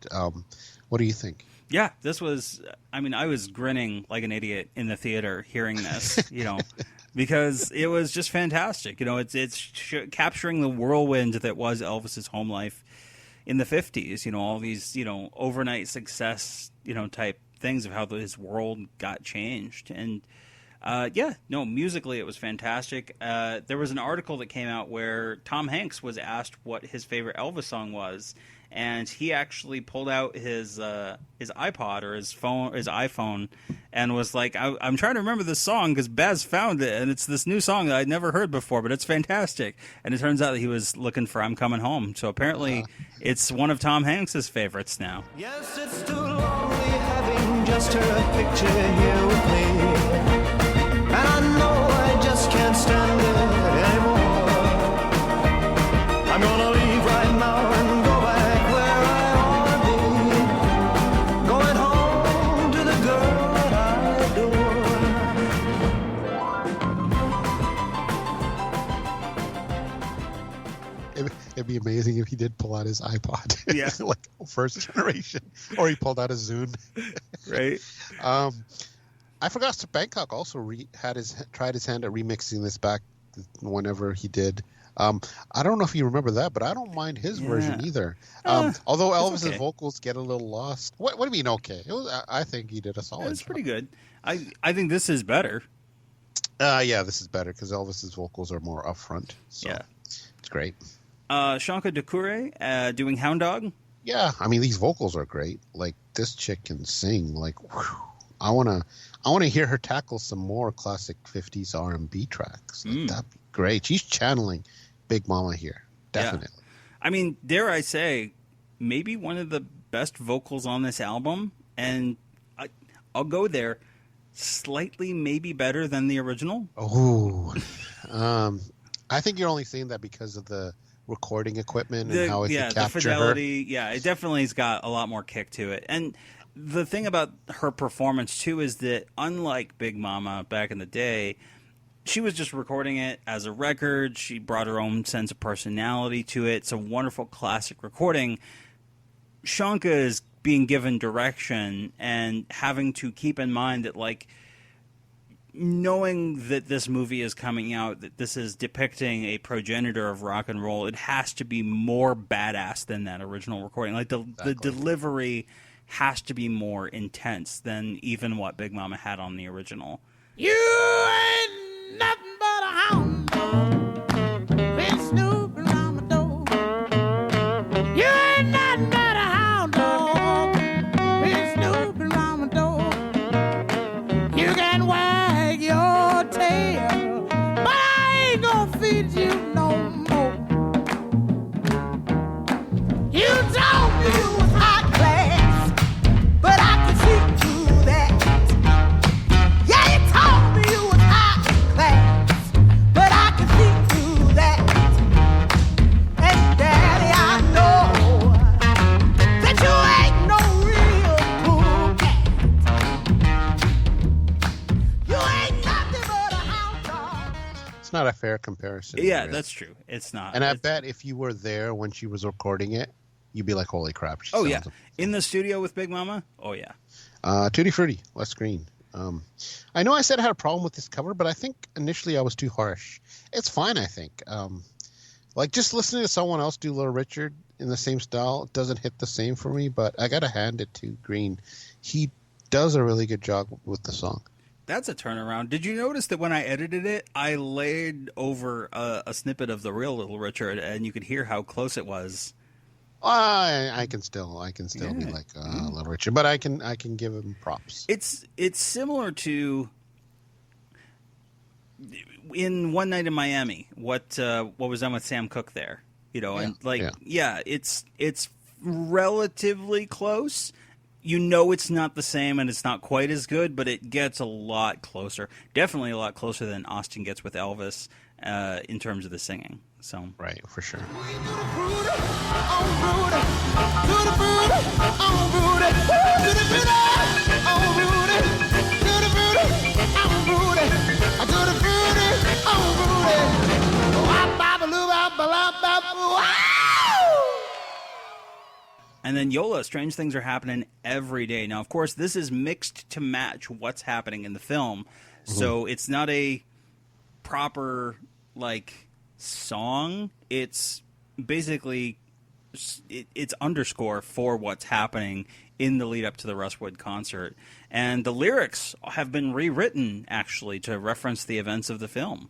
S5: What do you think?
S4: Yeah, this was. I mean, I was grinning like an idiot in the theater hearing this. Because it was just fantastic. It's capturing the whirlwind that was Elvis's home life in the 50s. All these overnight success type things of how his world got changed. And musically it was fantastic. There was an article that came out where Tom Hanks was asked what his favorite Elvis song was, and he actually pulled out his iPod or his iPhone, and was like, "I'm trying to remember this song because Baz found it, and it's this new song that I'd never heard before, but it's fantastic." And it turns out that he was looking for "I'm Coming Home," so apparently it's one of Tom Hanks's favorites now.
S10: Yes, it's too lonely having just her picture here with me, and I know I just can't stand it anymore. I'm gonna leave right now and go back where I ought to be, going home to the girl that I adore.
S5: It'd be amazing if he did pull out his iPod.
S4: Yeah.
S5: Like first generation. Or he pulled out a Zune.
S4: Right.
S5: I forgot Bangkok also tried his hand at remixing this back whenever he did. I don't know if you remember that, but I don't mind his version either. Although Elvis's vocals get a little lost. What do you mean? Okay, I think he did a solid.
S4: It's pretty good. I think this is better.
S5: Yeah, this is better because Elvis's vocals are more upfront. So
S4: Yeah,
S5: it's great.
S4: Shanka Dakure doing Hound Dog.
S5: Yeah, I mean these vocals are great. Like this chick can sing. Like, whew. I wanna hear her tackle some more classic '50s R&B tracks. Like, that'd be great. She's channeling Big Mama here, definitely.
S4: Yeah. I mean, dare I say, maybe one of the best vocals on this album, and I'll go there, slightly maybe better than the original.
S5: Oh, I think you're only saying that because of the recording equipment and how it could capture
S4: the fidelity. Yeah, it definitely has got a lot more kick to it. And the thing about her performance too is that unlike Big Mama back in the day, she was just recording it as a record. She brought her own sense of personality to it. It's a wonderful classic recording. Shanka is being given direction and having to keep in mind that, like, knowing that this movie is coming out, that this is depicting a progenitor of rock and roll, it has to be more badass than that original recording. Like, the delivery has to be more intense than even what Big Mama had on the original.
S12: You ain't nothing but a hound dog, been snooping around my door. You ain't nothing but a hound dog, been snooping around my door. You can wag your tail, but I ain't gonna feed you no more. You told me you was hot class, but I can see through that. Yeah, you told me you was hot class, but I can see through that. And Daddy, I know that you ain't no real cool cat. You ain't nothing but a hound dog.
S5: It's not a fair comparison.
S4: Yeah,
S5: really.
S4: that's true. It's not.
S5: And I bet if you were there when she was recording it, you'd be like, "Holy crap!" She
S4: Oh, yeah.
S5: sounds
S4: In the studio with Big Mama? Oh, yeah.
S5: Tutti Frutti, Les Green. I know I said I had a problem with this cover, but I think initially I was too harsh. It's fine, I think. Like just listening to someone else do Little Richard in the same style doesn't hit the same for me, but I got to hand it to Green. He does a really good job with the song.
S4: That's a turnaround. Did you notice that when I edited it, I laid over a snippet of the real Little Richard, and you could hear how close it was?
S5: I can still be like Little Richard, but I can give him props.
S4: It's similar to in One Night in Miami. What was done with Sam Cooke there? You know, and it's relatively close. You know, it's not the same, and it's not quite as good, but it gets a lot closer. Definitely a lot closer than Austin gets with Elvis in terms of the singing. So
S5: right, for sure.
S4: And then Yola, strange things are happening every day. Now, of course, this is mixed to match what's happening in the film. So it's not a proper, like, song. It's basically, it's underscore for what's happening in the lead up to the Rustwood concert. And the lyrics have been rewritten, actually, to reference the events of the film.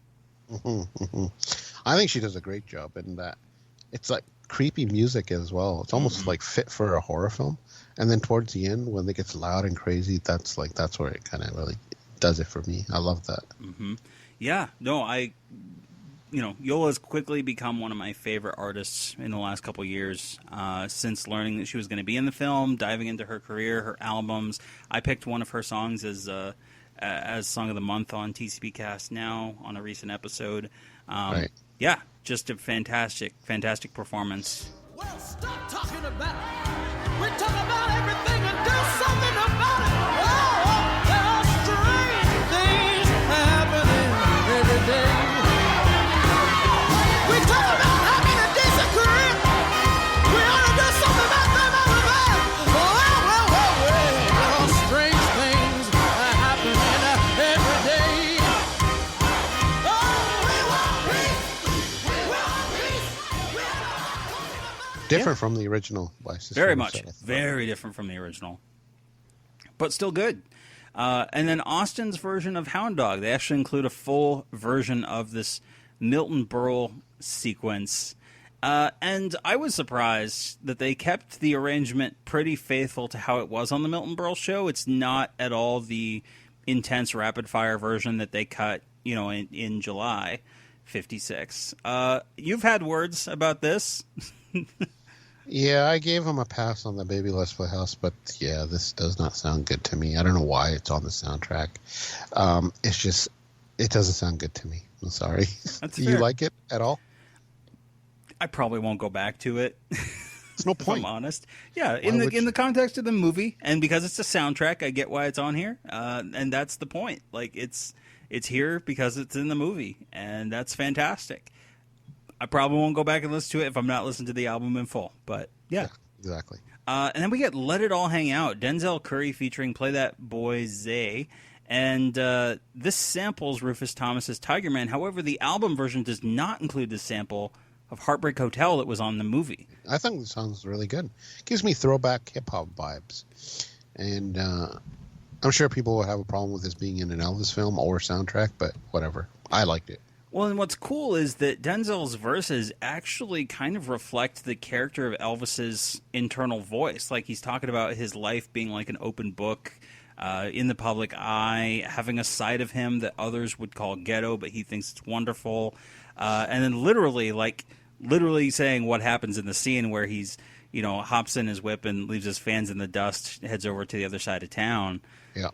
S5: I think she does a great job in that. it's like creepy music as well. It's almost like fit for a horror film. And then towards the end, when it gets loud and crazy, that's where it kind of really does it for me. I love that.
S4: Mm-hmm. Yeah, no, Yola's quickly become one of my favorite artists in the last couple of years. Since learning that she was going to be in the film, diving into her career, her albums, I picked one of her songs as Song of the Month on TCBcast now on a recent episode.
S5: Right.
S4: Yeah, just a fantastic performance.
S2: Well, stop talking about it. We talk about everything and do something about it. Oh, there are strange things happening every day. We talk about having a decent career. We ought to do something about them over there. Well, there are strange things happening every day. Oh, we want peace. We want peace. We want
S5: Different from the original.
S4: Very much. Very different from the original. But still good. And then Austin's version of Hound Dog. They actually include a full version of this Milton Berle sequence. And I was surprised that they kept the arrangement pretty faithful to how it was on the Milton Berle show. It's not at all the intense rapid-fire version that they cut, in July 56. You've had words about this.
S5: Yeah, I gave him a pass on the Baby Let's Play House, but yeah, this does not sound good to me. I don't know why it's on the soundtrack. It's just, it doesn't sound good to me. I'm sorry. Do you like it at all?
S4: I probably won't go back to it.
S5: There's no point.
S4: If I'm honest. Yeah, in the context of the movie, and because it's a soundtrack, I get why it's on here, and that's the point. Like, it's here because it's in the movie, and that's fantastic. I probably won't go back and listen to it if I'm not listening to the album in full. But, yeah.
S5: Exactly.
S4: And then we get Let It All Hang Out. Denzel Curry featuring Play That Boy Zay. And this samples Rufus Thomas's Tiger Man. However, the album version does not include the sample of Heartbreak Hotel that was on the movie.
S5: I think it sounds really good. Gives me throwback hip-hop vibes. And I'm sure people will have a problem with this being in an Elvis film or soundtrack, but whatever. I liked it.
S4: Well, and what's cool is that Denzel's verses actually kind of reflect the character of Elvis's internal voice. Like, he's talking about his life being like an open book in the public eye, having a side of him that others would call ghetto, but he thinks it's wonderful. And then literally saying what happens in the scene where he's, hops in his whip and leaves his fans in the dust, heads over to the other side of town.
S5: Yeah.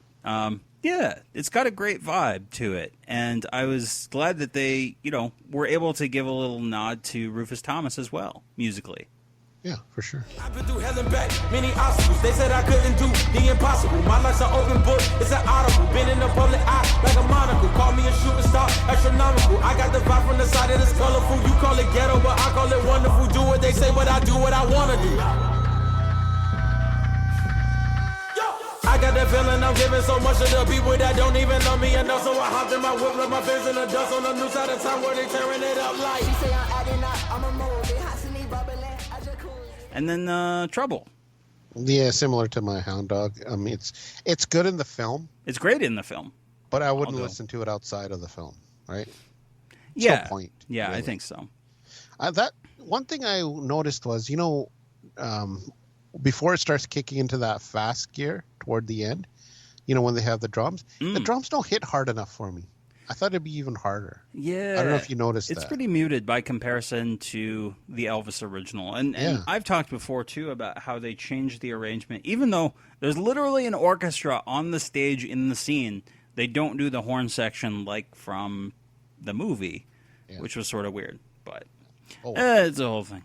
S4: Yeah, it's got a great vibe to it, and I was glad that they, were able to give a little nod to Rufus Thomas as well, musically.
S5: Yeah, for sure.
S13: I've been through hell and back, many obstacles. They said I couldn't do the impossible. My life's an open book, it's an audible. Been in the public eye like a monocle. Call me a shooting star, astronomical. I got the vibe from the side that is colorful. You call it ghetto, but I call it wonderful. Do what they say, but I do what I want to do. I got that feeling I'm giving so much to the people that don't even know me enough. So I hopped in my whip, left my fans in the dust on the new side of town where they tearing it up like. She say I'm adding up, I'm a movie, hot me bubbling, I just cool.
S4: And then Trouble.
S5: Yeah, similar to my Hound Dog. I mean, it's good in the film.
S4: It's great in the film.
S5: But I wouldn't listen to it outside of the film, right?
S4: Yeah.
S5: No point.
S4: Yeah,
S5: really.
S4: I think so.
S5: That one thing I noticed was, before it starts kicking into that fast gear toward the end, when they have the drums don't hit hard enough for me. I thought it'd be even harder.
S4: Yeah.
S5: I don't know if you noticed that.
S4: It's pretty muted by comparison to the Elvis original. And I've talked before, too, about how they changed the arrangement. Even though there's literally an orchestra on the stage in the scene, they don't do the horn section like from the movie, which was sort of weird. But it's the whole thing.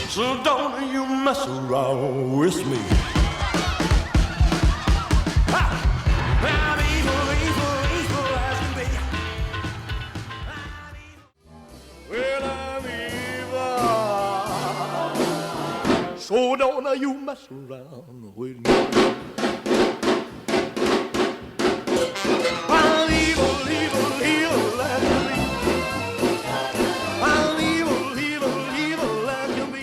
S11: So don't you mess around with me. I'm evil as can be. Well, I'm evil. So don't you mess around with me. I'm evil as can be.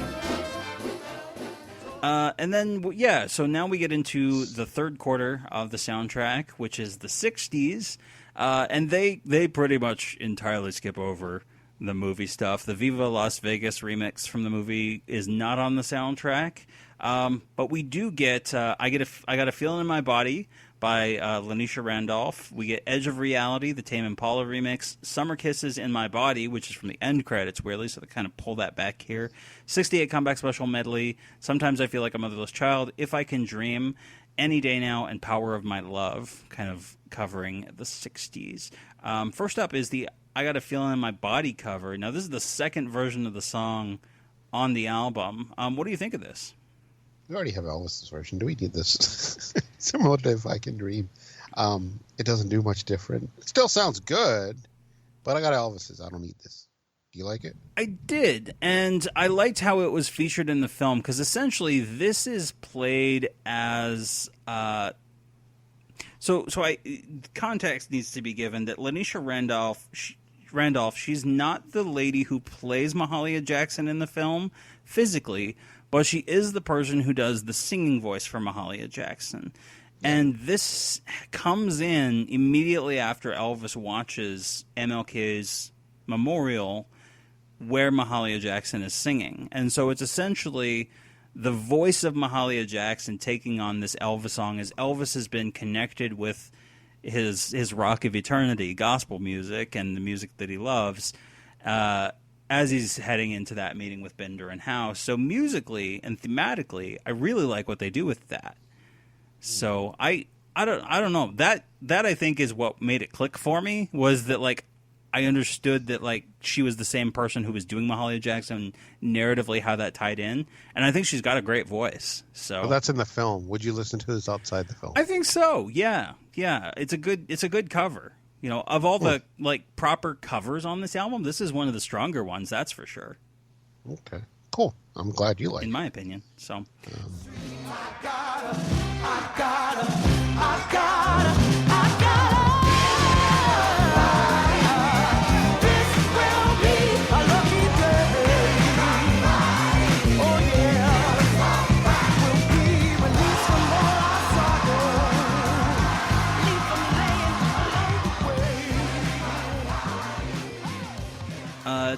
S4: And then, so now we get into the third quarter of the soundtrack, which is the 60s. And they pretty much entirely skip over the movie stuff. The Viva Las Vegas remix from the movie is not on the soundtrack, but we do get I Got a Feeling in My Body by Lanisha Randolph. We get Edge of Reality, the Tame Impala remix, Summer Kisses in My Body, which is from the end credits, weirdly, so they kind of pull that back here. 68 Comeback Special Medley, Sometimes I Feel Like a Motherless Child, If I Can Dream, Any Day Now, and Power of My Love, kind of covering the 60s. First up is the I Got a Feeling in My Body cover. Now, this is the second version of the song on the album. What do you think of this?
S5: We already have Elvis's version. Do we need this? Similar to If I Can Dream. It doesn't do much different. It still sounds good, but I got Elvis's. I don't need this. Do you like it?
S4: I did, and I liked how it was featured in the film, because essentially this is played as... So context needs to be given that Lanisha Randolph, she's not the lady who plays Mahalia Jackson in the film physically, but she is the person who does the singing voice for Mahalia Jackson. And this comes in immediately after Elvis watches MLK's memorial where Mahalia Jackson is singing. And so it's essentially the voice of Mahalia Jackson taking on this Elvis song, as Elvis has been connected with his Rock of Eternity gospel music and the music that he loves as he's heading into that meeting with Bender and House. So musically and thematically, I really like what they do with that. So I don't know. That I think is what made it click for me, was that like I understood that like she was the same person who was doing Mahalia Jackson narratively, how that tied in, and I think she's got a great voice. So
S5: well, that's in the film. Would you listen to this outside the film?
S4: I think so. Yeah. It's a good cover. You know, of all the like proper covers on this album, this is one of the stronger ones. That's for sure.
S5: Okay, cool. I'm glad you like it.
S4: In my opinion. So.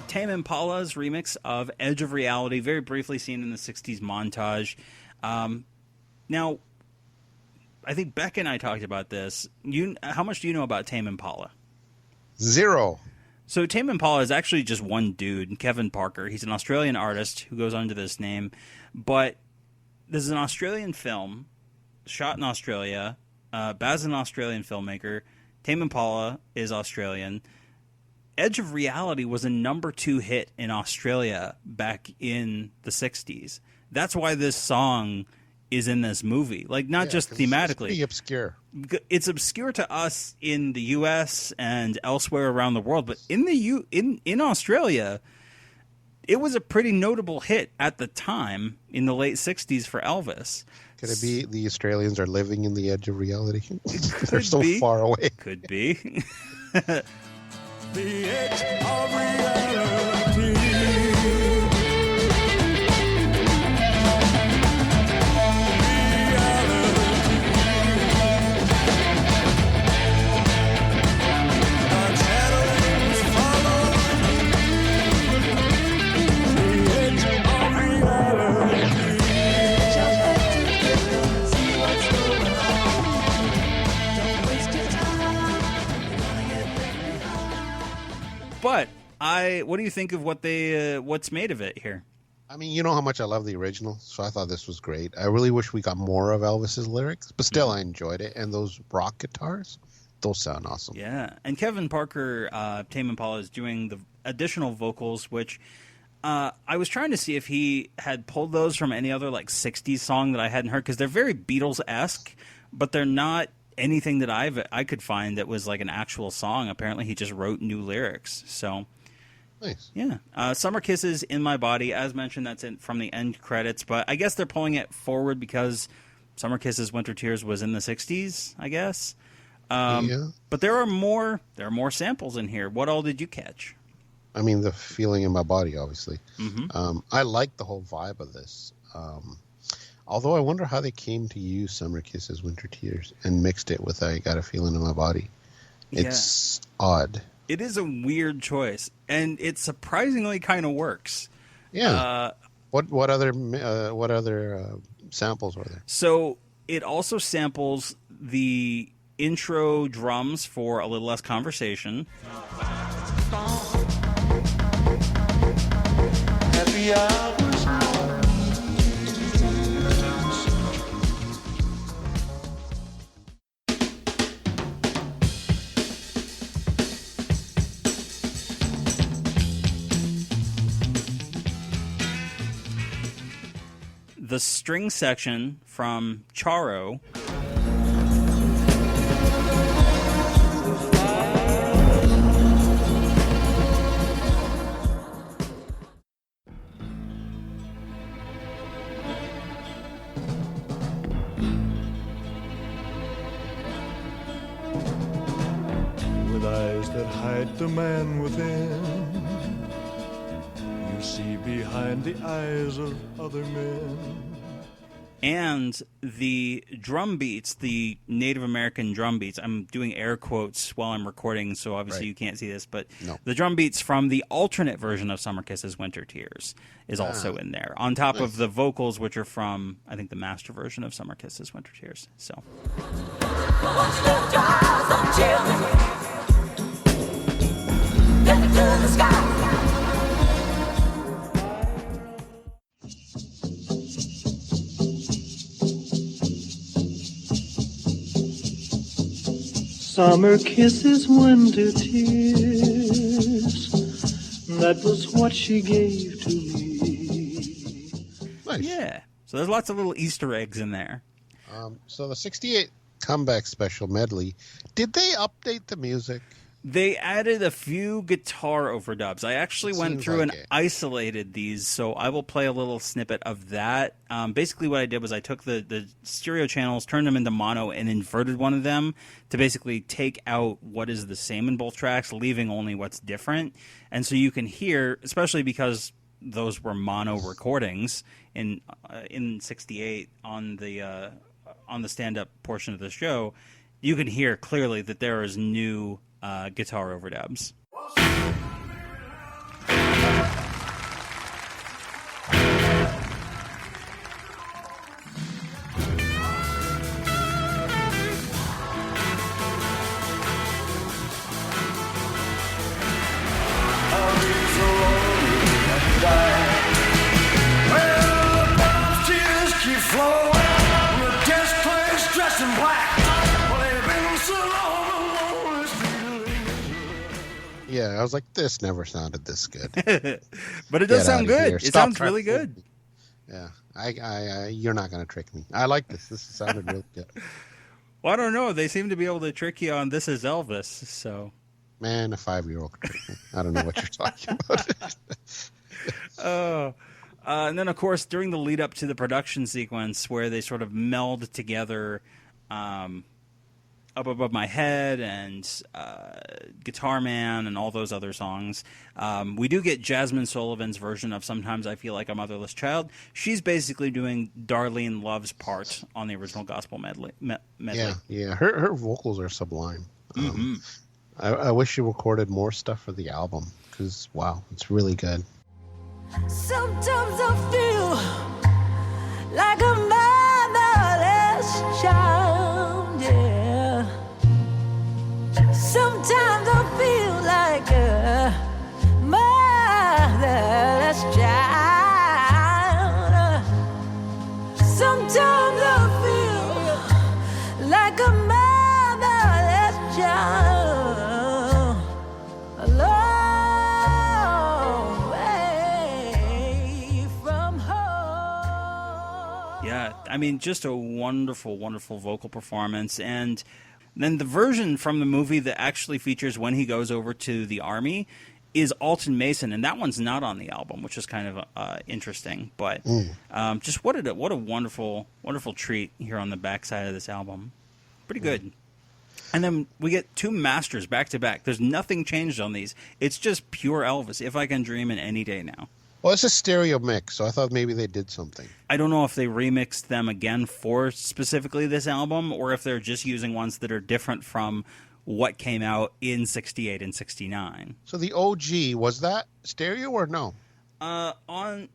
S4: Tame Impala's remix of Edge of Reality, very briefly seen in the 60s montage. Now, I think Beck and I talked about this. How much do you know about Tame Impala?
S5: Zero.
S4: So Tame Impala is actually just one dude, Kevin Parker. He's an Australian artist who goes under this name. But this is an Australian film shot in Australia. Baz is an Australian filmmaker. Tame Impala is Australian. Edge of Reality was a number 2 hit in Australia back in the 60s. That's why this song is in this movie. Like, not just thematically. It's
S5: pretty obscure.
S4: It's obscure to us in the U.S. and elsewhere around the world, but in Australia, it was a pretty notable hit at the time in the late 60s for Elvis.
S5: Could it be the Australians are living in the edge of reality? They're so far away.
S4: Could be.
S2: The edge of reality.
S4: But what do you think of what's made of it here?
S5: I mean, you know how much I love the original, so I thought this was great. I really wish we got more of Elvis's lyrics, but still I enjoyed it. And those rock guitars, those sound awesome.
S4: Yeah, and Kevin Parker, Tame Impala, is doing the additional vocals, which I was trying to see if he had pulled those from any other like 60s song that I hadn't heard, because they're very Beatles-esque, but they're not anything that I could find that was like an actual song. Apparently he just wrote new lyrics. So
S5: nice.
S4: Yeah. Summer Kisses in My Body, as mentioned, that's from the end credits, but I guess they're pulling it forward because Summer Kisses Winter Tears was in the 60s, I guess.
S5: Yeah.
S4: But there are more samples in here. What all did you catch?
S5: I mean, the feeling in my body, obviously.
S4: Mm-hmm.
S5: I like the whole vibe of this. Although I wonder how they came to use Summer Kisses, Winter Tears and mixed it with I Got a Feeling in My Body. It's odd.
S4: It is a weird choice, and it surprisingly kind of works.
S5: Yeah. What other samples were there?
S4: So it also samples the intro drums for A Little Less Conversation.
S7: Happy hours.
S4: The string section from Charo.
S7: With eyes that hide the man within, you see behind the eyes of other men.
S4: And the drum beats, the Native American drum beats, I'm doing air quotes while I'm recording, so obviously you can't see this, but the drum beats from the alternate version of Summer Kisses, Winter Tears is also in there, on top of the vocals, which are from, I think, the master version of Summer Kisses, Winter Tears. So.
S11: Summer kisses, winter tears. That was what she gave to me.
S5: Nice.
S4: Yeah. So there's lots of little Easter eggs in there.
S5: So the 68 comeback special medley, did they update the music?
S4: They added a few guitar overdubs. I actually went through and isolated these, so I will play a little snippet of that. Basically what I did was I took the stereo channels, turned them into mono, and inverted one of them to basically take out what is the same in both tracks, leaving only what's different. And so you can hear, especially because those were mono recordings in 68 on the stand-up portion of the show, you can hear clearly that there is new guitar overdubs.
S5: Yeah, I was like, this never sounded this good.
S4: But it does sound good. It sounds really good.
S5: Yeah, you're not going to trick me. I like this. This sounded really good.
S4: Well, I don't know. They seem to be able to trick you on This Is Elvis, so...
S5: Man, a 5-year-old could trick me. I don't know what you're talking about.
S4: And then, of course, during the lead-up to the production sequence where they sort of meld together Up Above My Head and Guitar Man and all those other songs, we do get Jasmine Sullivan's version of Sometimes I Feel Like a Motherless Child. She's basically doing Darlene Love's part on the original gospel medley.
S5: Yeah. Her vocals are sublime. I wish she recorded more stuff for the album because, wow, it's really good.
S12: Sometimes I feel like a motherless child, yeah. Sometimes I feel like a motherless child. Sometimes I feel like a motherless child.
S4: I mean, just a wonderful, wonderful vocal performance. And then the version from the movie that actually features when he goes over to the army is Alton Mason, and that one's not on the album, which is kind of interesting. But just what a wonderful, wonderful treat here on the backside of this album. Pretty good. And then we get two masters back to back. There's nothing changed on these. It's just pure Elvis, If I Can Dream, and Any Day Now.
S5: Well, it's a stereo mix, so I thought maybe they did something.
S4: I don't know if they remixed them again for specifically this album, or if they're just using ones that are different from what came out in 68 and 69.
S5: So the OG, was that stereo or no?
S4: On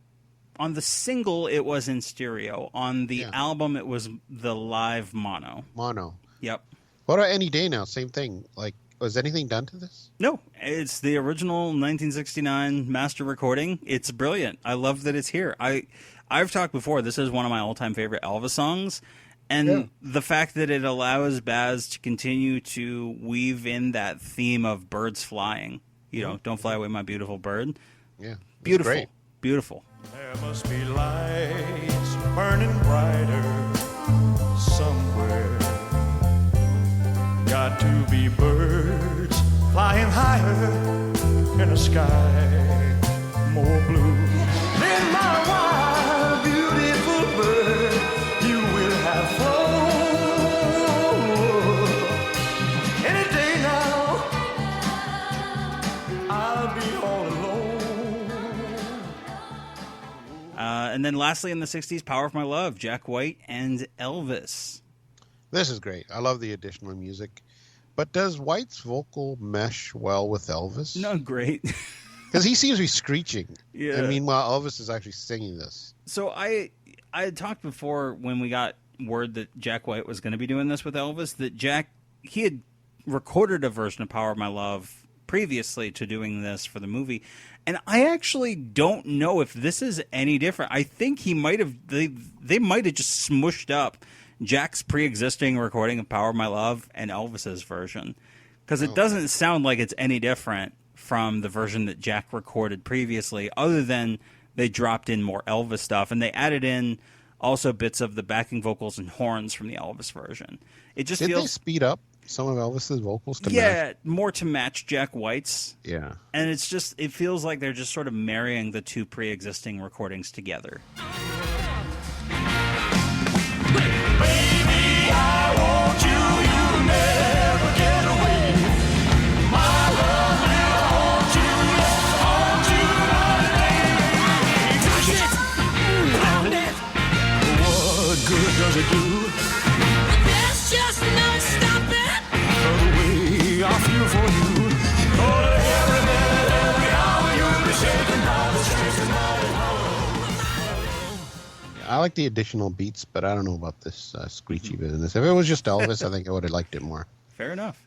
S4: the single, it was in stereo. On the album, it was the live mono.
S5: Mono.
S4: Yep.
S5: What about Any Day Now? Same thing. Like, was anything done to this?
S4: No, it's the original 1969 master recording. It's brilliant. I love that it's here. I've talked before, this is one of my all-time favorite Elvis songs. And the fact that it allows Baz to continue to weave in that theme of birds flying. You know, don't fly away, my beautiful bird.
S5: Yeah.
S4: Beautiful.
S5: Great.
S4: Beautiful.
S7: There must be lights burning brighter somewhere. Got to be birds flying higher in a sky more blue. Then my wild, beautiful bird, you will have flown. Any day now, I'll be all alone.
S4: And then lastly in the 60s, Power of My Love, Jack White and Elvis.
S5: This is great. I love the additional music. But does White's vocal mesh well with Elvis?
S4: No, great.
S5: Because he seems to be screeching.
S4: Yeah.
S5: And meanwhile, Elvis is actually singing this.
S4: So I had talked before when we got word that Jack White was going to be doing this with Elvis, that he had recorded a version of Power of My Love previously to doing this for the movie. And I actually don't know if this is any different. I think they might have just smushed up Jack's pre-existing recording of Power of My Love and Elvis's version, because it doesn't sound like it's any different from the version that Jack recorded previously, other than they dropped in more Elvis stuff, and they added in also bits of the backing vocals and horns from the Elvis version. It just
S5: Did
S4: feels
S5: they speed up some of Elvis's vocals to match?
S4: more to match Jack White's.
S5: Yeah.
S4: And it feels like they're just sort of marrying the two pre-existing recordings together.
S7: Baby, I want you, you'll never get away. My love will haunt you, touch it, pound it. What good does it do? There's just no stopping the way I feel for you. Oh, every minute, every hour, you'll be shaken by the strength of my heart.
S5: I like the additional beats, but I don't know about this screechy business. If it was just Elvis, I think I would have liked it more.
S4: Fair enough.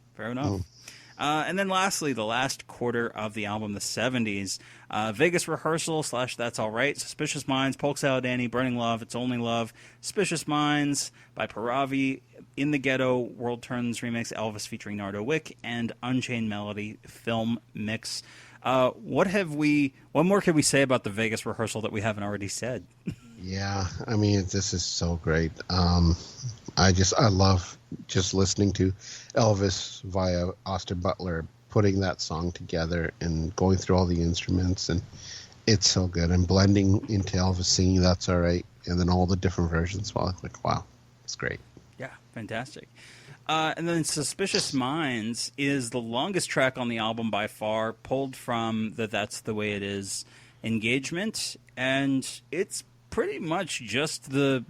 S4: And then lastly, the last quarter of the album, the 70s, Vegas Rehearsal / That's All Right, Suspicious Minds, Polk Salad Annie, Burning Love, It's Only Love, Suspicious Minds by Paravi, In the Ghetto, World Turns Remix, Elvis featuring Nardo Wick, and Unchained Melody film mix. What more could we say about the Vegas Rehearsal that we haven't already said?
S5: Yeah, I mean, this is so great. I love just listening to Elvis via Austin Butler putting that song together and going through all the instruments, and it's so good. And blending into Elvis singing That's All Right, and then all the different versions. Well, like, wow, it's great.
S4: Yeah, fantastic. And then Suspicious Minds is the longest track on the album by far, pulled from the That's the Way It Is engagement, and it's pretty much just the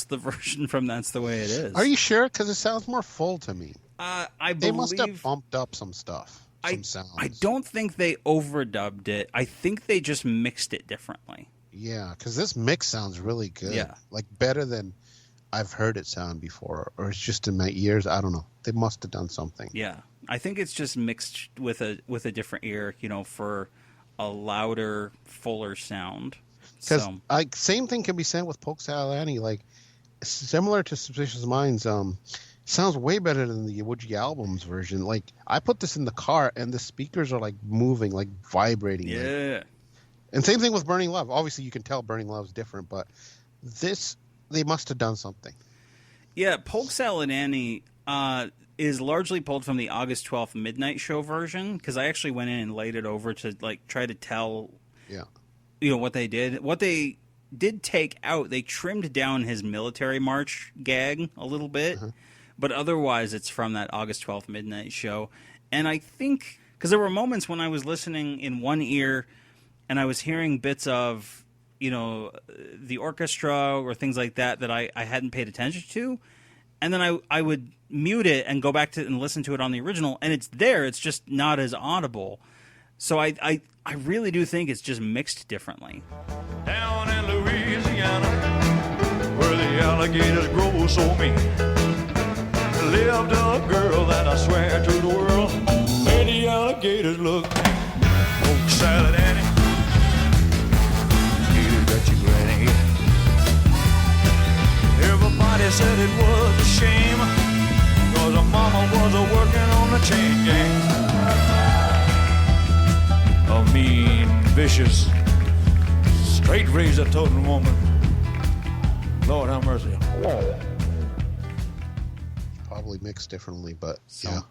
S4: version from That's the Way It Is.
S5: Are you sure? Because it sounds more full to me. They must have
S4: believe
S5: bumped up some stuff, some sounds.
S4: I don't think they overdubbed it. I think they just mixed it differently.
S5: Yeah, because this mix sounds really good.
S4: Yeah.
S5: Like better than I've heard it sound before, or it's just in my ears. I don't know. They must have done something.
S4: Yeah, I think it's just mixed with a different ear, for a louder, fuller sound.
S5: Because same thing can be said with Polk Salad Annie. Like similar to Suspicious Minds, sounds way better than the Woodgie Albums version. Like I put this in the car and the speakers are like moving, like vibrating.
S4: Yeah.
S5: Like. And same thing with Burning Love. Obviously, you can tell Burning Love is different, but this they must have done something.
S4: Yeah, Polk Salad Annie is largely pulled from the August 12th Midnight Show version, because I actually went in and laid it over to try to tell.
S5: Yeah.
S4: What they did. What they did take out, they trimmed down his military march gag a little bit, but otherwise it's from that August 12th Midnight Show. And I think, because there were moments when I was listening in one ear and I was hearing bits of, the orchestra or things like that I hadn't paid attention to. And then I would mute it and go back to and listen to it on the original, and it's there. It's just not as audible. So I really do think it's just mixed differently.
S7: Down in Louisiana, where the alligators grow so mean, lived a girl that I swear to the world made the alligators look mean. Poke salad Annie, you got your granny. Everybody said it was a shame, 'cause her mama was a working on the chain gang. A mean, vicious, straight razor toting woman. Lord have mercy.
S5: Probably mixed differently, but
S4: So,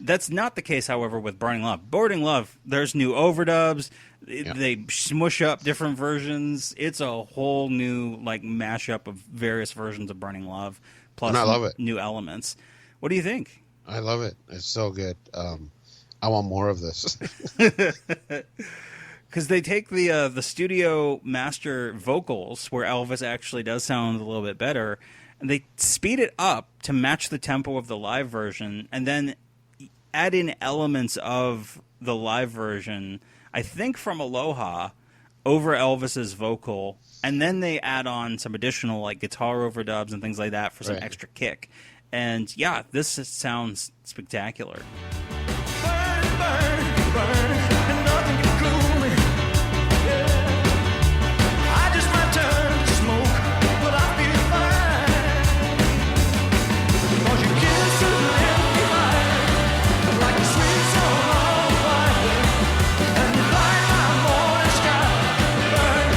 S4: that's not the case, however, with Burning Love. Burning Love, there's new overdubs. They smush up different versions. It's a whole new like mashup of various versions of Burning Love, plus
S5: And I love it.
S4: new elements. What do you think?
S5: I love it. It's so good. I want more of this.
S4: Because they take the studio master vocals, where Elvis actually does sound a little bit better, and they speed it up to match the tempo of the live version, and then add in elements of the live version, I think from Aloha, over Elvis's vocal, and then they add on some additional like guitar overdubs and things like that for some
S5: Right.
S4: extra kick. And yeah, this sounds spectacular.
S7: Burn, burn, burn, and nothing can cool me. Yeah. I just might turn to smoke, but I feel fine. 'Cause your kisses left me mine, like a sweet song on fire. And you light my morning sky, burn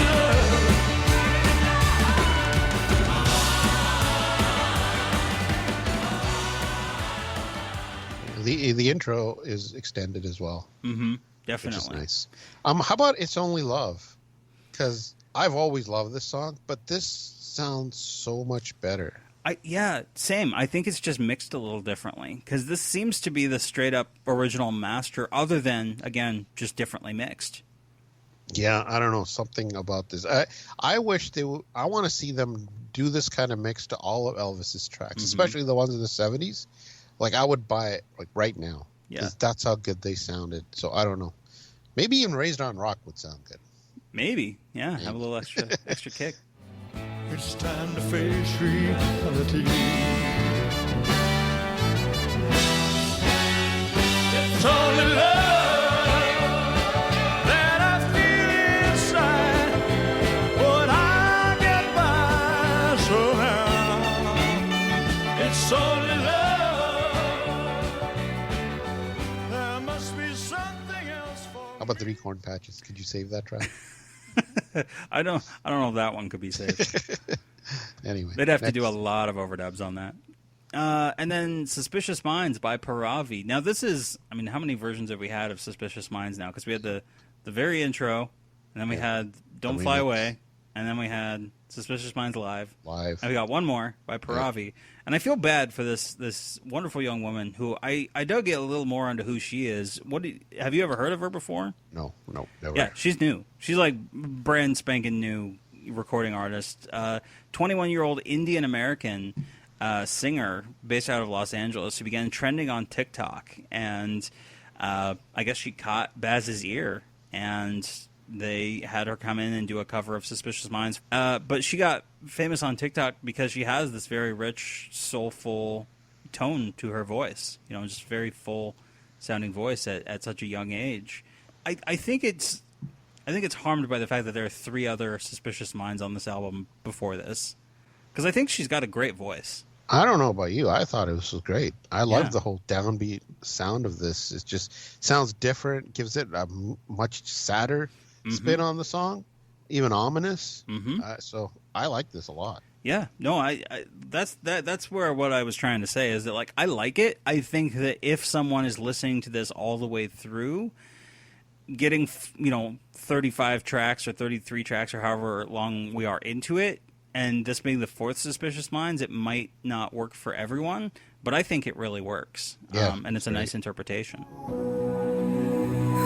S5: The intro is extended as well.
S4: Mm-hmm.
S5: Which
S4: Definitely.
S5: is nice. How about It's Only Love? Because I've always loved this song, but this sounds so much better.
S4: Yeah, same. I think it's just mixed a little differently, because this seems to be the straight up original master, other than, again, just differently mixed.
S5: Yeah, I don't know, something about this. I wish I want to see them do this kind of mix to all of Elvis's tracks, especially the ones in the 70s. Like, I would buy it like right now.
S4: Yeah.
S5: 'Cause that's how good they sounded. So I don't know. Maybe even Raised on Rock would sound good.
S4: Maybe. Yeah, have a little extra kick.
S7: It's time to face reality. It's only love that I feel inside, but I get by somehow. It's only love. There must be something else for
S5: How about the Three Corn Patches? Could you save that track?
S4: I don't know if that one could be saved.
S5: Anyway.
S4: They'd have to
S5: next.
S4: do a lot of overdubs on that. And then Suspicious Minds by Paravi. Now this is, I mean, how many versions have we had of Suspicious Minds now? Because we had the very intro, and then we had Don't Fly
S5: remix.
S4: Away, and then we had Suspicious Minds Live.
S5: Live.
S4: And we got one more by Paravi. And I feel bad for this wonderful young woman who I dug a little more into who she is. Have you ever heard of her before?
S5: No, never.
S4: Yeah, she's new. She's like brand spanking new recording artist. 21-year-old Indian American singer based out of Los Angeles who began trending on TikTok. And I guess she caught Baz's ear, and they had her come in and do a cover of Suspicious Minds. But she got famous on TikTok because she has this very rich, soulful tone to her voice. You know, just very full sounding voice at such a young age. I think it's harmed by the fact that there are 3 other Suspicious Minds on this album before this. Because I think she's got a great voice.
S5: I don't know about you. I thought it was great. I love
S4: Yeah.
S5: the whole downbeat sound of this. It just sounds different, gives it a much sadder spin on the song, even ominous. So I like this a lot.
S4: Yeah, no, that's where what I was trying to say is that, like, I like it. I think that if someone is listening to this all the way through, getting 35 tracks or 33 tracks or however long we are into it, and this being the 4th Suspicious Minds, it might not work for everyone, but I think it really works.
S5: Yeah,
S4: and it's a nice interpretation.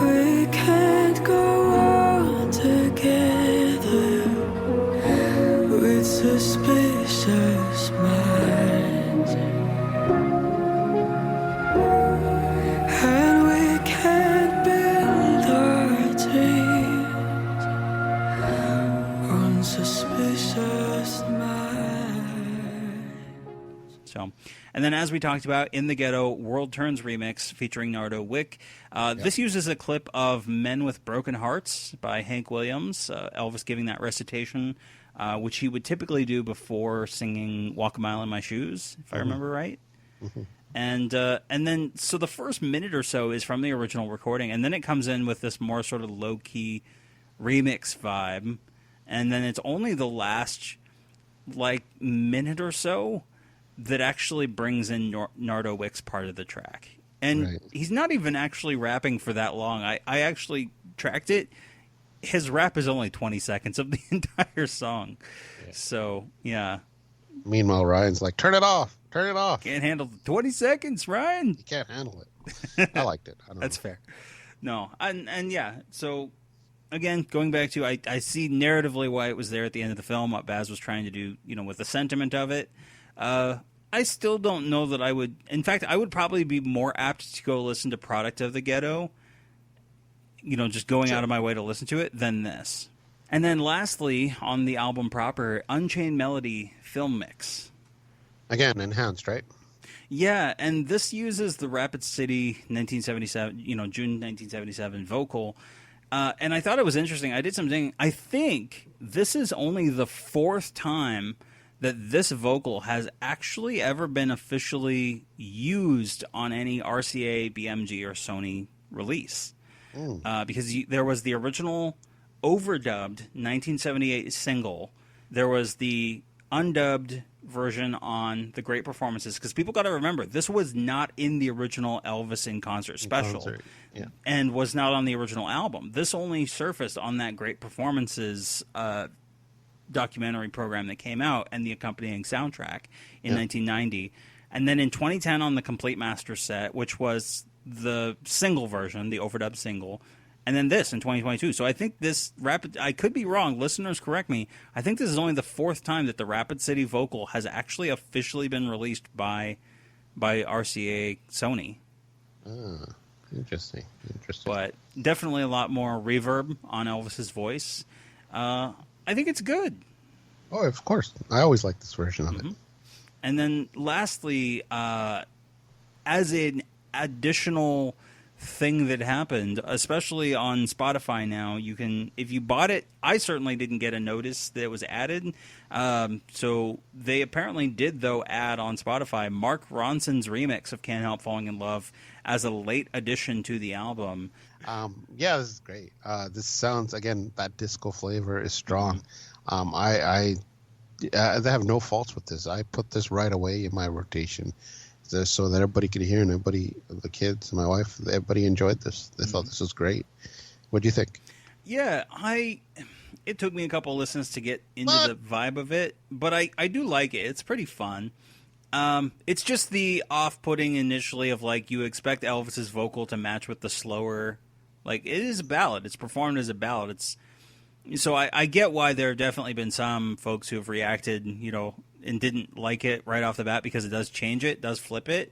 S6: We can't go on together with suspicious minds.
S4: And then, as we talked about, In the Ghetto, World Turns remix featuring Nardo Wick. This uses a clip of Men with Broken Hearts by Hank Williams, Elvis giving that recitation, which he would typically do before singing Walk a Mile in My Shoes, if I remember right. And then, so the first minute or so is from the original recording, and then it comes in with this more sort of low-key remix vibe, and then it's only the last, minute or so that actually brings in Nardo Wick's part of the track. And he's not even actually rapping for that long. I actually tracked it. His rap is only 20 seconds of the entire song. Yeah. So, yeah.
S5: Meanwhile, Ryan's like, turn it off. Turn it off.
S4: Can't handle 20 seconds, Ryan.
S5: You can't handle it. I liked it.
S4: That's fair. No. And yeah, so again, going back to, I see narratively why it was there at the end of the film, what Baz was trying to do, with the sentiment of it. I still don't know that I would. In fact, I would probably be more apt to go listen to Product of the Ghetto, just going out of my way to listen to it, than this. And then lastly, on the album proper, Unchained Melody film mix.
S5: Again, enhanced, right?
S4: Yeah, and this uses the Rapid City 1977, June 1977 vocal. And I thought it was interesting. I did something. I think this is only the fourth time that this vocal has actually ever been officially used on any RCA, BMG, or Sony release. Because there was the original overdubbed 1978 single. There was the undubbed version on the Great Performances. Because people got to remember, this was not in the original Elvis in Concert special. And was not on the original album. This only surfaced on that Great Performances documentary program that came out and the accompanying soundtrack in 1990. And then in 2010 on the Complete Master set, which was the single version, the overdub single, and then this in 2022. So I think this I could be wrong, listeners correct me, I think this is only the fourth time that the Rapid City vocal has actually officially been released by RCA Sony.
S5: Interesting.
S4: But definitely a lot more reverb on Elvis's voice. I think it's good.
S5: Oh, of course. I always like this version of it.
S4: And then lastly, as an additional thing that happened, especially on Spotify now, you can, if you bought it, I certainly didn't get a notice that it was added. So they apparently did, though, add on Spotify Mark Ronson's remix of Can't Help Falling in Love as a late addition to the album.
S5: Yeah, this is great. This sounds, again, that disco flavor is strong. I have no faults with this. I put this right away in my rotation so that everybody could hear, and everybody, the kids, my wife, everybody enjoyed this. They thought this was great. What do you think?
S4: Yeah, it took me a couple of listens to get into the vibe of it, but I do like it. It's pretty fun. It's just the off-putting initially of, you expect Elvis's vocal to match with the slower, it is a ballad. It's performed as a ballad. So I get why there have definitely been some folks who have reacted, and didn't like it right off the bat because it does change it, does flip it.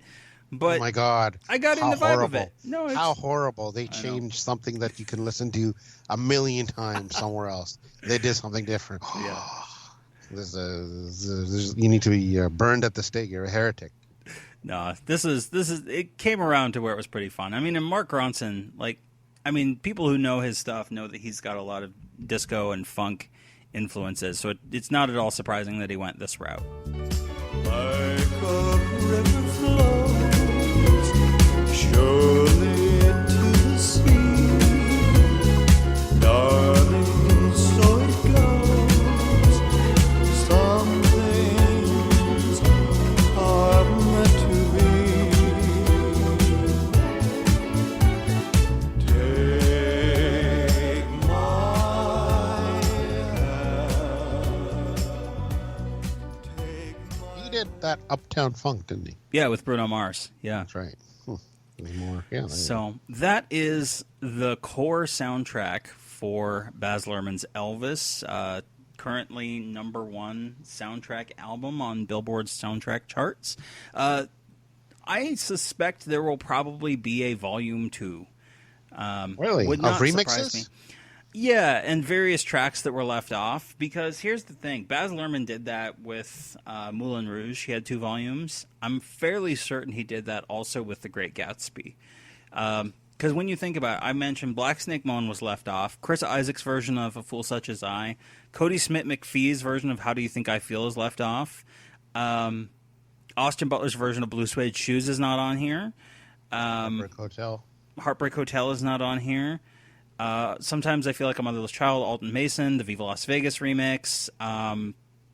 S4: But
S5: oh my God,
S4: I got in the vibe of it. No,
S5: how horrible! They changed something that you can listen to a million times somewhere else. They did something different.
S4: Yeah.
S5: You need to be burned at the stake. You're a heretic.
S4: No, this is. It came around to where it was pretty fun. I mean, and Mark Ronson, people who know his stuff know that he's got a lot of disco and funk influences. So it's not at all surprising that he went this route.
S7: Like a river flows surely into the sea, darling, so it goes. Some things are meant to be. Take my
S5: He did that Uptown Funk, didn't he?
S4: Yeah, with Bruno Mars. Yeah,
S5: that's right. More. Yeah.
S4: So that is the core soundtrack for Baz Luhrmann's Elvis. Currently number one soundtrack album on Billboard's soundtrack charts. I suspect there will probably be a volume 2.
S5: Really?
S4: Would not
S5: of
S4: surprise
S5: remixes?
S4: Yeah, and various tracks that were left off. Because here's the thing. Baz Luhrmann did that with Moulin Rouge. He had 2 volumes. I'm fairly certain he did that also with The Great Gatsby. Because when you think about it, I mentioned Black Snake Moan was left off. Chris Isaac's version of A Fool Such As I. Cody Smith McPhee's version of How Do You Think I Feel is left off. Austin Butler's version of Blue Suede Shoes is not on here. Heartbreak Hotel is not on here. Sometimes I Feel Like a Motherless Child, Alton Mason, the Viva Las Vegas remix.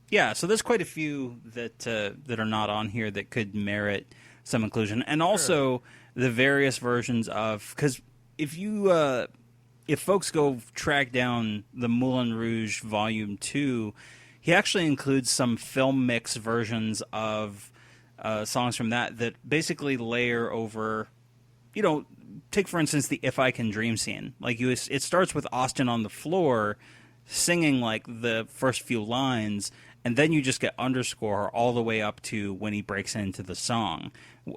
S4: Yeah, so there's quite a few that are not on here that could merit some inclusion. And also the various versions of... Because if folks go track down the Moulin Rouge Volume 2, he actually includes some film mix versions of songs from that basically layer over, take for instance the If I Can Dream scene. Like it starts with Austin on the floor singing like the first few lines, and then you just get underscore all the way up to when he breaks into the song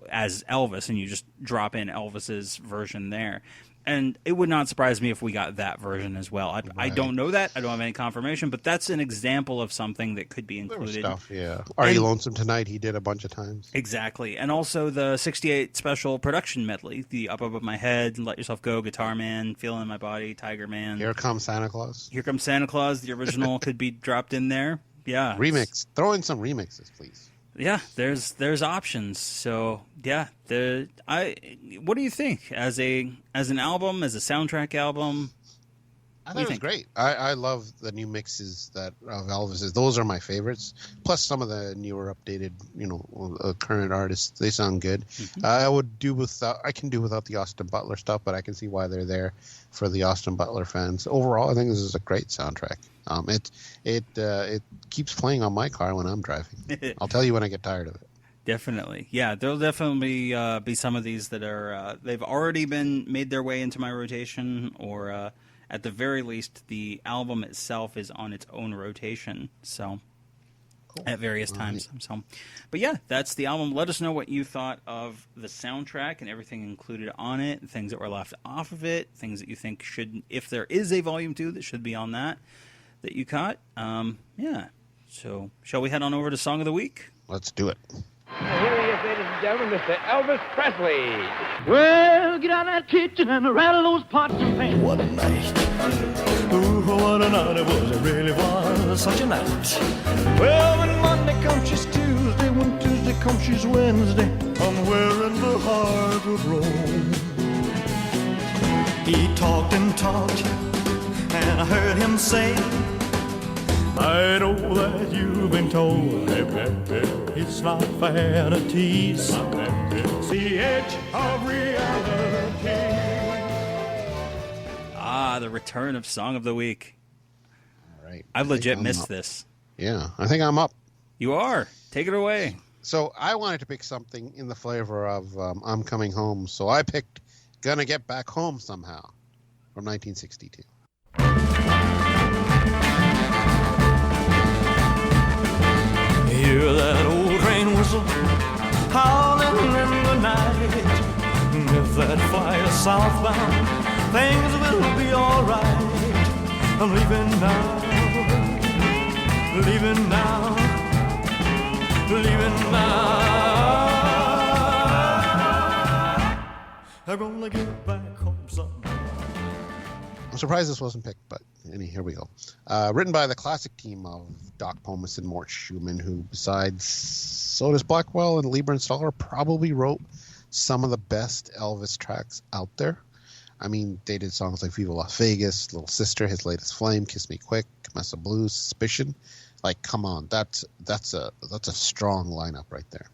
S4: as Elvis, and you just drop in Elvis's version there. And it would not surprise me if we got that version as well. I don't know that. I don't have any confirmation, but that's an example of something that could be included.
S5: Stuff, yeah. Are You Lonesome Tonight? He did a bunch of times.
S4: Exactly. And also the 68 special production medley, the Up Above My Head, Let Yourself Go, Guitar Man, Feeling in My Body, Tiger Man.
S5: Here Comes Santa Claus.
S4: Here Comes Santa Claus. The original could be dropped in there. Yeah.
S5: Remix. Throw in some remixes, please.
S4: Yeah, there's options. So yeah, what do you think as an album, as a soundtrack album?
S5: I thought it was great. I love the new mixes of Elvis's. Those are my favorites. Plus some of the newer, updated, current artists. They sound good. Mm-hmm. I can do without the Austin Butler stuff, but I can see why they're there for the Austin Butler fans. Overall, I think this is a great soundtrack. It keeps playing on my car when I'm driving. I'll tell you when I get tired of it.
S4: Definitely. Yeah, there'll definitely be some of these that are they've already made their way into my rotation, or at the very least, the album itself is on its own rotation. So, cool. At various times. Right. So, but yeah, that's the album. Let us know what you thought of the soundtrack and everything included on it, things that were left off of it, things that you think should, if there is a volume 2 that should be on that you caught. Yeah. So, shall we head on over to Song of the Week?
S5: Let's do it.
S14: Here he is, ladies and gentlemen, Mr. Elvis Presley. Well, get out of that kitchen and rattle those pots and pans.
S7: What a night. Ooh, what a night it was. It really was such a night. Well, when Monday comes, she's Tuesday. When Tuesday comes, she's Wednesday. I'm wearing the heart of Rome. He talked and talked, and I heard him say, I know that you've been told, it's not vanities, it's the edge of reality.
S4: The return of Song of the Week.
S5: All right.
S4: I've legit missed this.
S5: Yeah, I think I'm up.
S4: You are. Take it away.
S5: So I wanted to pick something in the flavor of I'm Coming Home, so I picked Gonna Get Back Home Somehow from 1962.
S7: Hear that old train whistle howling in the night. If that flight is southbound, things will be alright. I'm leaving now, leaving now, leaving now. I'm gonna get back home somehow.
S5: I'm surprised this wasn't picked, but here we go. Written by the classic team of Doc Pomus and Mort Schumann, who, besides Sodas Blackwell and Lieber and Stoller, probably wrote some of the best Elvis tracks out there. I mean, they did songs like Viva Las Vegas, Little Sister, His Latest Flame, Kiss Me Quick, Mesa Blues, Suspicion. Like, come on, that's a strong lineup right there.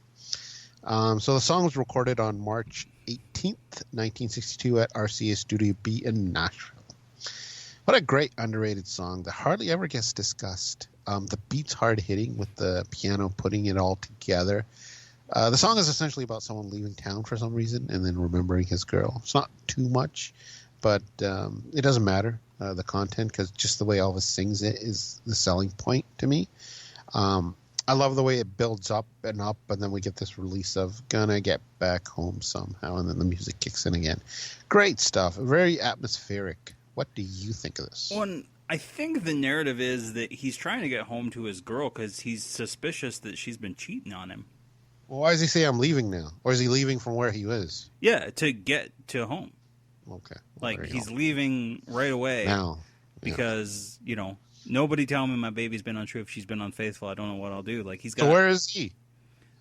S5: So the song was recorded on March 18th, 1962 at RCA Studio B in Nashville. What a great underrated song that hardly ever gets discussed. The beat's hard hitting with the piano putting it all together. The song is essentially about someone leaving town for some reason and then remembering his girl. It's not too much, but it doesn't matter, the content, because just the way Elvis sings it is the selling point to me. I love the way it builds up, and then we get this release of Gonna Get Back Home Somehow, and then the music kicks in again. Great stuff. Very atmospheric. What do you think of this?
S4: Well, I think the narrative is that he's trying to get home to his girl because he's suspicious that she's been cheating on him.
S5: Well, why does he say I'm leaving now? Or is he leaving from where he is?
S4: Yeah, to get to home.
S5: Okay.
S4: Like, he's leaving right away.
S5: Now.
S4: Because, nobody tell me my baby's been untrue. If she's been unfaithful, I don't know what I'll do. Like, he's got.
S5: So where is he?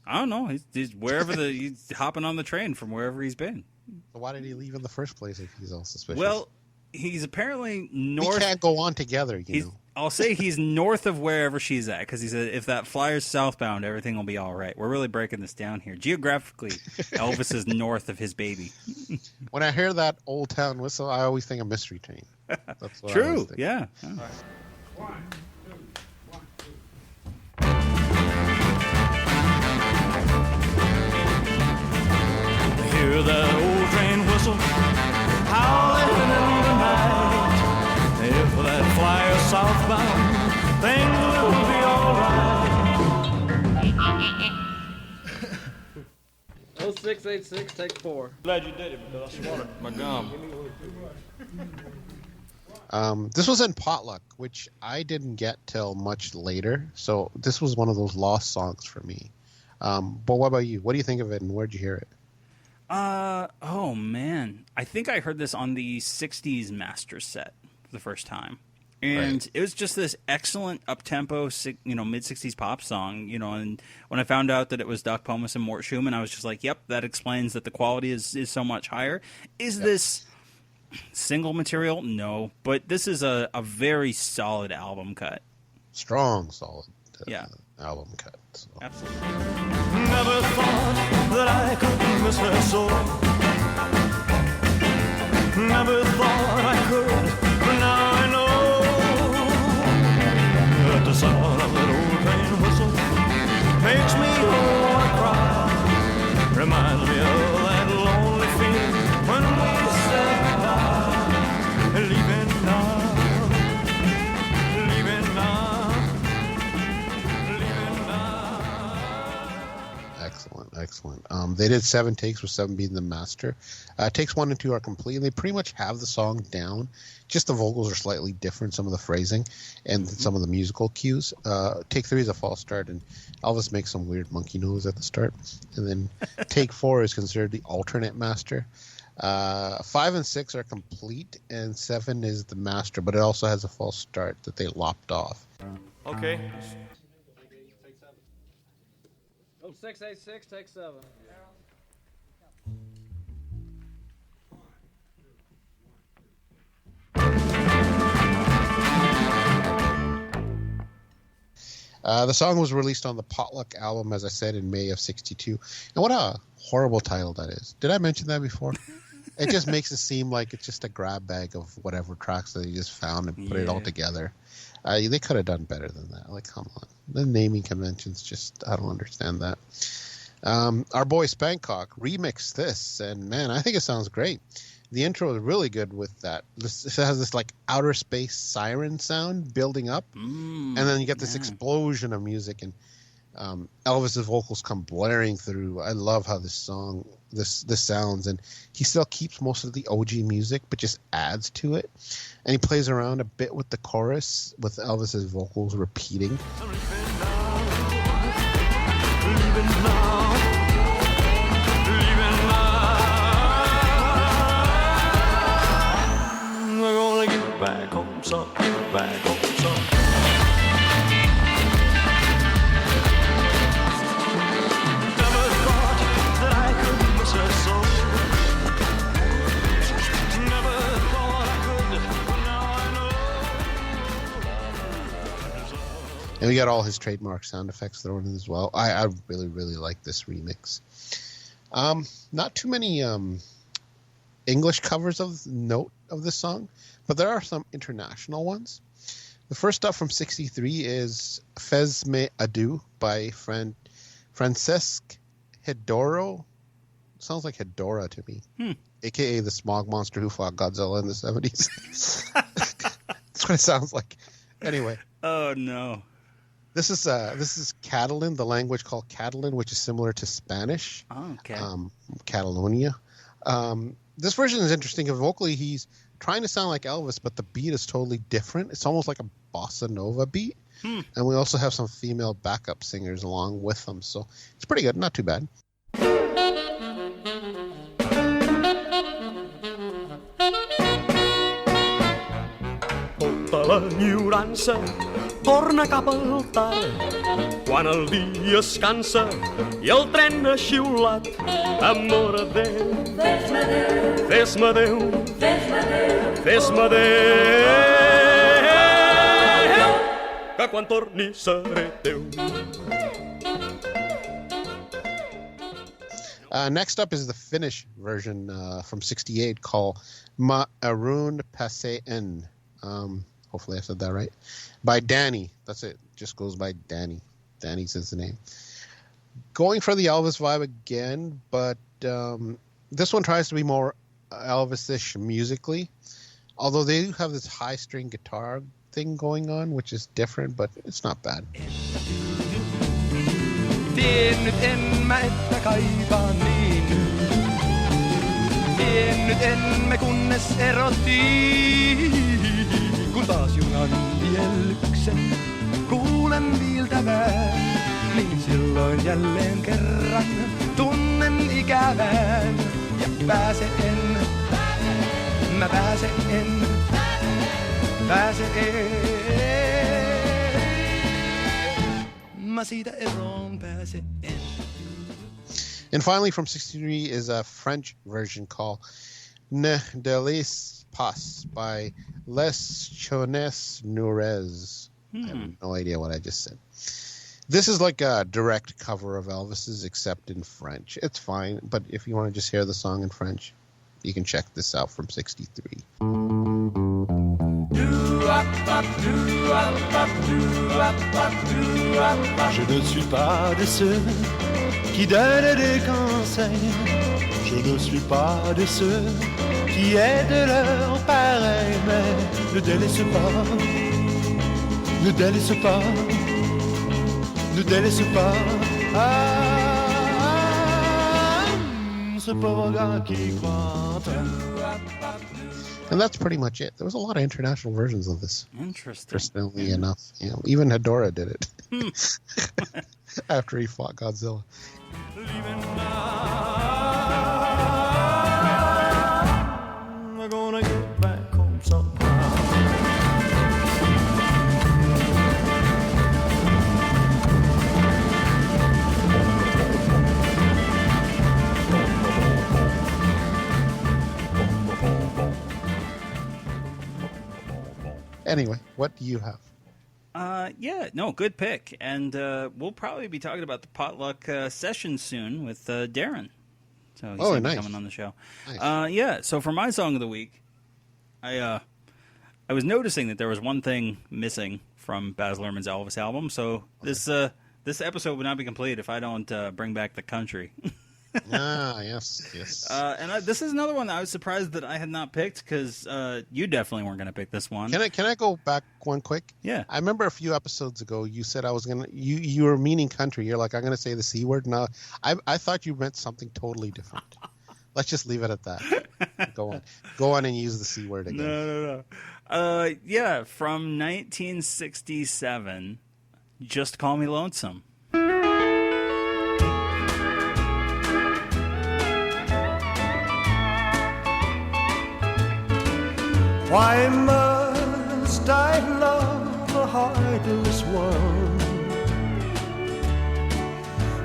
S4: I don't know. He's wherever he's hopping on the train from wherever he's been.
S5: So why did he leave in the first place if he's all suspicious?
S4: Well, he's apparently north.
S5: We can't go on together, you know.
S4: I'll say he's north of wherever she's at, because he said if that flyer's southbound, everything will be all right. We're really breaking this down here. Geographically, Elvis is north of his baby.
S5: When I hear that Old Town Whistle, I always think of Mystery Train. That's what I
S4: True,
S5: always think.
S4: yeah.
S11: Hear that old train whistle howling in the night. If that flyer southbound, things will be all right.
S15: 0686, take 4.
S11: Glad you did it because I swallowed my gum.
S5: This was in Potluck, which I didn't get till much later. So this was one of those lost songs for me. But what about you? What do you think of it, and where'd you hear it?
S4: Oh man, I think I heard this on the '60s master set for the first time, and it was just this excellent up-tempo, mid '60s pop song, And when I found out that it was Doc Pomus and Mort Schumann, I was just like, "Yep, that explains that the quality is so much higher." Is this single material? No, but this is a very solid album cut.
S5: Strong, solid.
S4: Album
S5: cut. So.
S4: Absolutely.
S11: Never thought that I could miss her so. Never thought I could, but now I know that the sound of that old train whistle makes me wanna cry. Reminds me of that lonely feeling when we said goodbye, leaving now.
S5: Excellent. They did 7 takes, with 7 being the master. Takes 1 and 2 are complete, and they pretty much have the song down. Just the vocals are slightly different, some of the phrasing, and some of the musical cues. Take 3 is a false start, and Elvis makes some weird monkey nose at the start. And then take 4 is considered the alternate master. 5 and 6 are complete, and 7 is the master, but it also has a false start that they lopped off.
S11: Okay.
S15: 0686, take 7.
S5: The song was released on the Potluck album, as I said, in May of '62. And what a horrible title that is. Did I mention that before? It just makes it seem like it's just a grab bag of whatever tracks that they just found and put it all together. They could have done better than that. Like, come on. The naming conventions, just, I don't understand that. Our boy Spankcock remixed this, and man, I think it sounds great. The intro is really good with that. It has this like outer space siren sound building up, and then you get this explosion of music, and Elvis's vocals come blaring through. I love how this sounds, and he still keeps most of the OG music, but just adds to it. And he plays around a bit with the chorus, with Elvis's vocals repeating.
S11: We're gonna get back home, son. Get back home, son. Never thought that I could miss her so. Never thought I could, but now I know.
S5: And we got all his trademark sound effects thrown in as well. I really, really like this remix. Not too many English covers of note of this song, but there are some international ones. The first up from '63 is Fais Me Adieu by Francesc Hedoro. Sounds like Hedora to me. A.k.a. the smog monster who fought Godzilla in the 70s. That's what it sounds like. Anyway.
S4: Oh, no.
S5: This is Catalan, the language called Catalan, which is similar to Spanish.
S4: Oh, okay.
S5: Catalonia. This version is interesting because vocally he's trying to sound like Elvis, but the beat is totally different. It's almost like a bossa nova beat. And we also have some female backup singers along with them. So it's pretty good. Not too bad.
S11: Tutta l'ignoranza torna cap al tard quan el dia es cansa i el tren ha xiulat. Amor Déu, fes-me Déu, fes-me Déu, que quan torni seré teu.
S5: Next up is the Finnish version from '68 called Ma Arun Passe En. Hopefully I said that right. By Danny. That's it. Just goes by Danny. Danny's his name. Going for the Elvis vibe again, but this one tries to be more Elvis-ish musically. Although they do have this high-string guitar thing going on, which is different, but it's not bad.
S11: Tien nyt en mä, että kaipaan niin. Tien nyt emme kunnes erottiin. Kun taas junan viellyksen kuulen viiltävän, niin silloin jälleen kerran tunnen ikävän. Ja pääse en, mä pääse en, pääse en. Mä siitä eroon pääse en.
S5: And finally from '63 is a French version called Ne Délice Pas by Les Chones Nurez. I have no idea what I just said. This is like a direct cover of Elvis's, except in French. It's fine, but if you want to just hear the song in French, you can check this out from '63.
S10: Je ne suis pas de ceux qui donnent des conseils. Je ne suis pas de ceux qui aident leurs pareils. Mais ne délaisse pas, ne délaisse pas, ne délaisse pas. Ce pauvre gars qui croit.
S5: And that's pretty much it. There was a lot of international versions of this.
S4: Interesting.
S5: Interestingly enough. You know, even Hedora did it. After he fought Godzilla.
S10: I'm gonna get back home somehow.
S5: Anyway, what do you have?
S4: Good pick. And we'll probably be talking about the potluck session soon with Darren. So he's
S5: nice.
S4: coming on the show.
S5: Nice.
S4: So for my song of the week, I was noticing that there was one thing missing from Baz Luhrmann's Elvis album. So this episode would not be complete if I don't bring back the country.
S5: Yes.
S4: And this is another one that I was surprised that I had not picked because you definitely weren't going to pick this one.
S5: Can I go back one quick?
S4: Yeah.
S5: I remember a few episodes ago you said I was gonna you were meaning country. You're like, I'm gonna say the C word. No, I thought you meant something totally different. Let's just leave it at that. Go on and use the C word again.
S4: No. From 1967, Just Call Me Lonesome.
S10: Why must I love a heartless one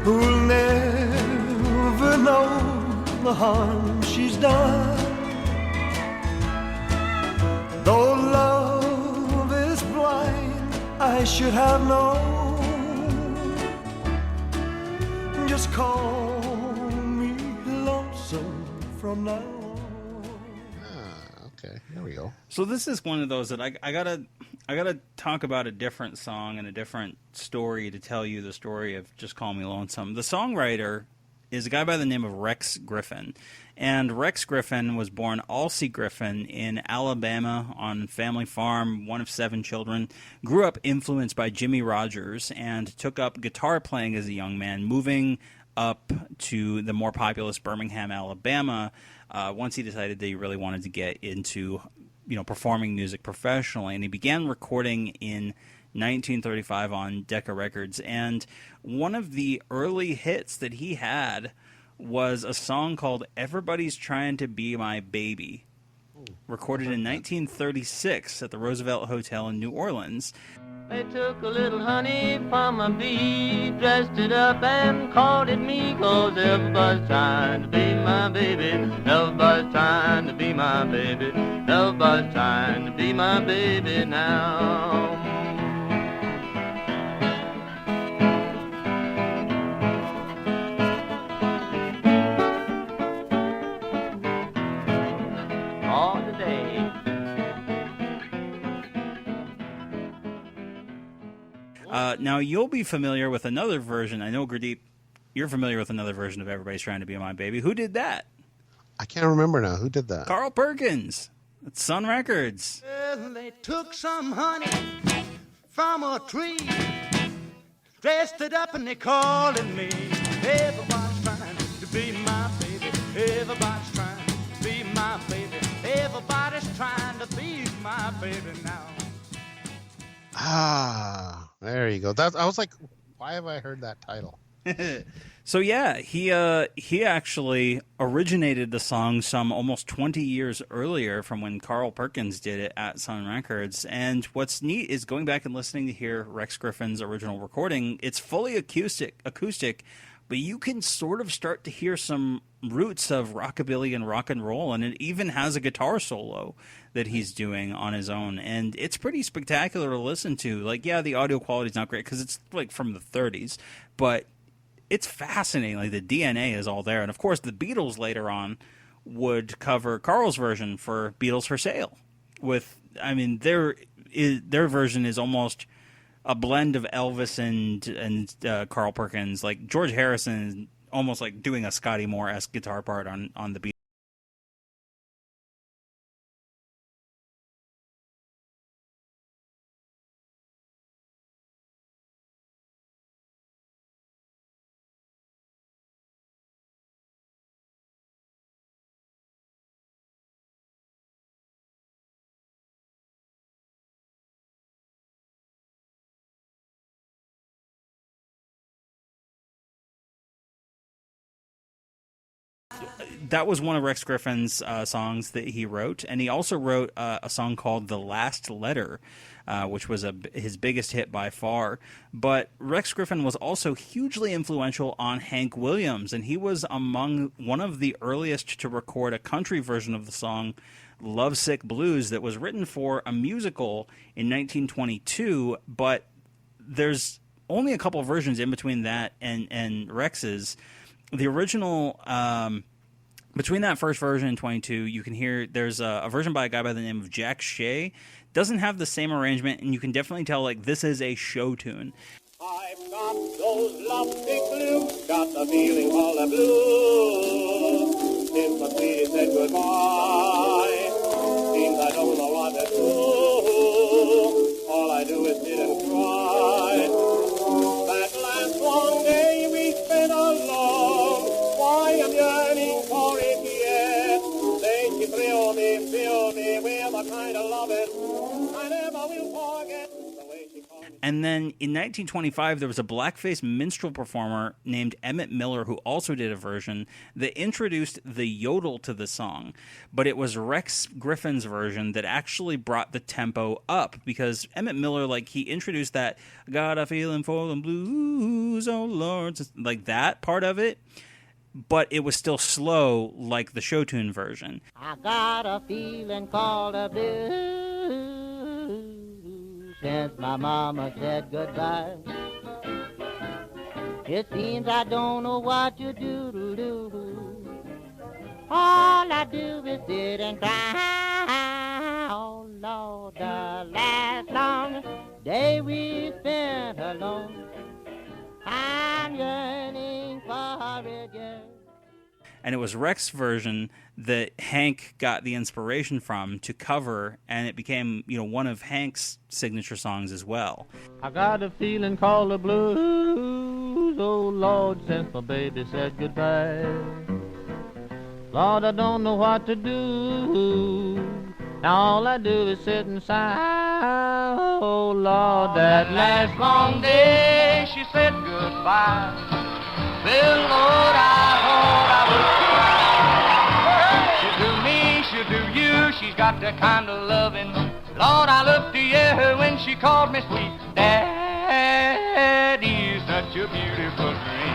S10: who'll never know the harm she's done? Though love is blind, I should have known. Just call me lonesome from now on.
S5: Okay, there we go.
S4: So this is one of those that I gotta talk about a different song and a different story to tell you the story of Just Call Me Lonesome. The songwriter is a guy by the name of Rex Griffin. And Rex Griffin was born Alcee Griffin in Alabama on family farm, one of 7 children. Grew up influenced by Jimmy Rogers and took up guitar playing as a young man, moving up to the more populous Birmingham, Alabama, once he decided that he really wanted to get into, performing music professionally. And he began recording in 1935 on Decca Records. And one of the early hits that he had was a song called Everybody's Trying to Be My Baby, recorded in 1936 at the Roosevelt Hotel in New Orleans.
S6: They took a little honey from a bee, dressed it up and called it me, 'cause everybody's trying to be my baby. Everybody's trying to be my baby. Everybody's trying to be my baby now. All today.
S4: Now, you'll be familiar with another version. I know, Gurdip, you're familiar with another version of Everybody's Trying to Be My Baby. Who did that?
S5: I can't remember now. Who did that?
S4: Carl Perkins. It's Sun Records.
S12: Well, they took some honey from a tree, dressed it up and they called it me. Everybody's trying to be my baby. Everybody's trying to be my baby. Everybody's trying to be my baby now.
S5: Ah, there you go. I was like, why have I heard that title?
S4: So yeah, he actually originated the song some almost 20 years earlier from when Carl Perkins did it at Sun Records. And what's neat is going back and listening to hear Rex Griffin's original recording. It's fully acoustic, but you can sort of start to hear some roots of rockabilly and rock and roll, and it even has a guitar solo that he's doing on his own, and it's pretty spectacular to listen to. Like, yeah, the audio quality is not great because it's like from the 30s, but it's fascinating. Like, the DNA is all there. And of course, the Beatles later on would cover Carl's version for Beatles for Sale. Their version is almost a blend of Elvis and Carl Perkins. Like, George Harrison is almost like doing a Scotty Moore-esque guitar part on the Beatles. That was one of Rex Griffin's songs that he wrote, and he also wrote a song called "The Last Letter," which was his biggest hit by far. But Rex Griffin was also hugely influential on Hank Williams, and he was among one of the earliest to record a country version of the song "Lovesick Blues" that was written for a musical in 1922, but there's only a couple versions in between that and Rex's. The original, between that first version and 22, you can hear there's a version by a guy by the name of Jack Shea. Doesn't have the same arrangement, and you can definitely tell, like, this is a show tune.
S15: I've got those lovesick blues, got the feeling all the blues. Since my sweetie said goodbye, seems I don't know what to do. All I do is sit and cry. That last long day we spent alone, why I'm yearning for it yet. Then she filled me with a kind of loving I never will forget. The way she called me.
S4: And then in 1925, there was a blackface minstrel performer named Emmett Miller who also did a version that introduced the yodel to the song. But it was Rex Griffin's version that actually brought the tempo up, because Emmett Miller, like, he introduced that "got a feeling for the blues, oh Lord," like that part of it. But it was still slow, like the show tune version.
S12: I got a feeling called a blues since my mama said goodbye. It seems I don't know what to do. All I do is sit and cry. Oh Lord, the last long day we spent alone, I'm yearning for it, yeah.
S4: And it was Rex's version that Hank got the inspiration from to cover, and it became, one of Hank's signature songs as well.
S6: I got a feeling called the blues, oh Lord, since my baby said goodbye.
S16: Lord, I don't know what to do. Now all I do is sit and sigh. Oh, Lord, that last long day she said goodbye. Well, Lord, I thought I would cry. She'll do me, she'll do you. She's got that kind of loving. Lord, I looked to you when she called me sweet Daddy. Such a beautiful dream.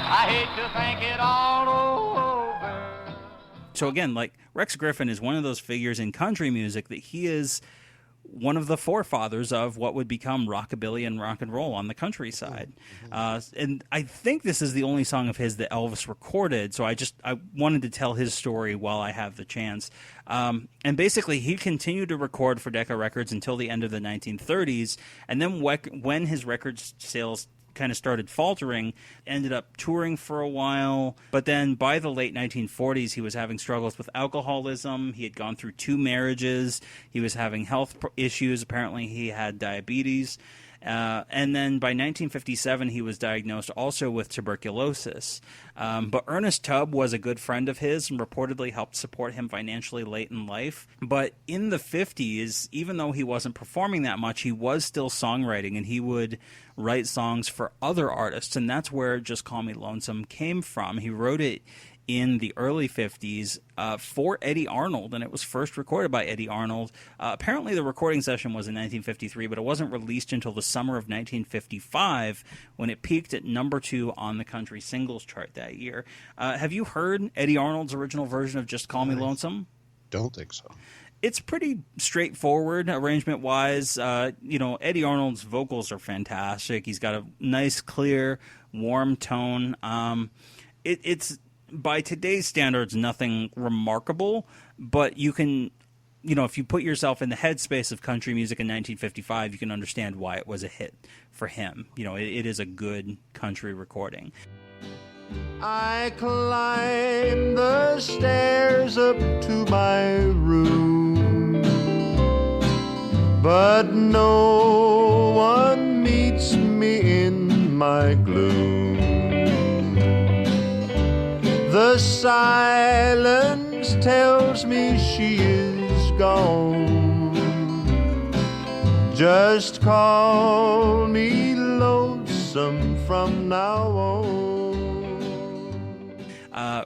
S16: I hate to think it all over.
S4: So again, like, Rex Griffin is one of those figures in country music that he is one of the forefathers of what would become rockabilly and rock and roll on the countryside. And I think this is the only song of his that Elvis recorded, so I wanted to tell his story while I have the chance. And basically, he continued to record for Decca Records until the end of the 1930s, and then when his record sales kind of started faltering, ended up touring for a while, but then by the late 1940s he was having struggles with alcoholism. He had gone through 2 marriages. He was having health issues. Apparently he had diabetes. And then by 1957 he was diagnosed also with tuberculosis. But Ernest Tubb was a good friend of his and reportedly helped support him financially late in life. But in the 50s, even though he wasn't performing that much, he was still songwriting, and he would write songs for other artists, and that's where Just Call Me Lonesome came from. He wrote it in the early 50s for Eddie Arnold, and it was first recorded by Eddie Arnold. Apparently the recording session was in 1953, but it wasn't released until the summer of 1955 when it peaked at number 2 on the country singles chart that year. Have you heard Eddie Arnold's original version of Just Call Me Lonesome?
S5: Don't think so.
S4: It's pretty straightforward arrangement-wise. Eddie Arnold's vocals are fantastic. He's got a nice, clear, warm tone. It's by today's standards, nothing remarkable, but you can, if you put yourself in the headspace of country music in 1955, you can understand why it was a hit for him. It is a good country recording.
S10: I climb the stairs up to my room, but no one meets me in my gloom. The silence tells me she is gone. Just call me lonesome from now on.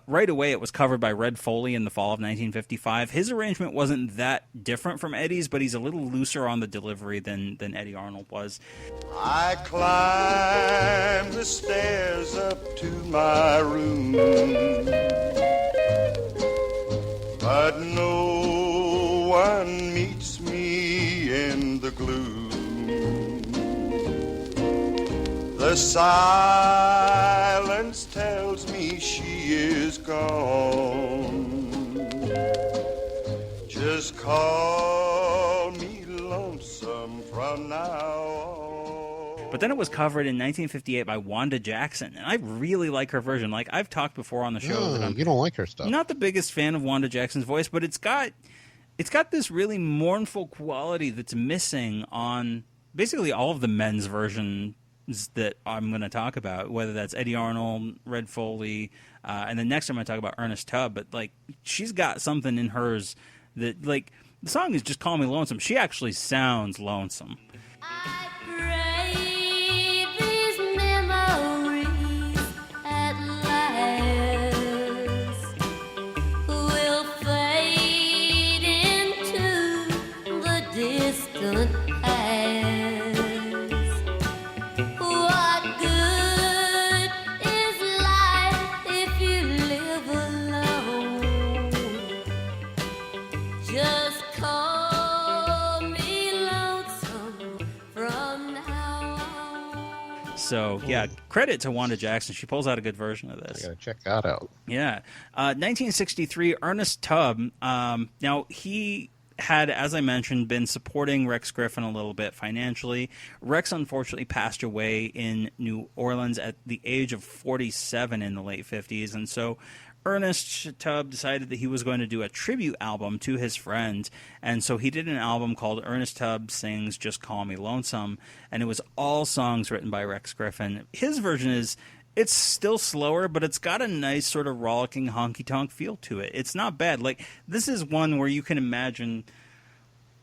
S4: Right away, it was covered by Red Foley in the fall of 1955. His arrangement wasn't that different from Eddie's, but he's a little looser on the delivery than Eddie Arnold was.
S10: I climb the stairs up to my room, but no one meets me in the gloom. The silence tells me she is gone. Just call me lonesome from now on.
S4: But then it was covered in 1958 by Wanda Jackson, and I really like her version. Like, I've talked before on the show that
S5: you don't like her stuff.
S4: Not the biggest fan of Wanda Jackson's voice, but it's got this really mournful quality that's missing on basically all of the men's versions that I'm going to talk about, whether that's Eddie Arnold, Red Foley, and then next I'm going to talk about Ernest Tubb. But, like, she's got something in hers that, like, the song is Just Call Me Lonesome. She actually sounds lonesome.
S8: I pray these memories at last will fade into the distant past. What good is life if you live alone? Just call me lonesome from now on.
S4: So, yeah, credit to Wanda Jackson. She pulls out a good version of this.
S5: I gotta check that out.
S4: Yeah. 1963, Ernest Tubb. Now, he had, as I mentioned, been supporting Rex Griffin a little bit financially. Rex unfortunately passed away in New Orleans at the age of 47 in the late 50s, and so Ernest Tubb decided that he was going to do a tribute album to his friend, and so he did an album called Ernest Tubb Sings Just Call Me Lonesome, and it was all songs written by Rex Griffin. His version is It's still slower, but it's got a nice sort of rollicking honky-tonk feel to it. It's not bad. Like, this is one where you can imagine,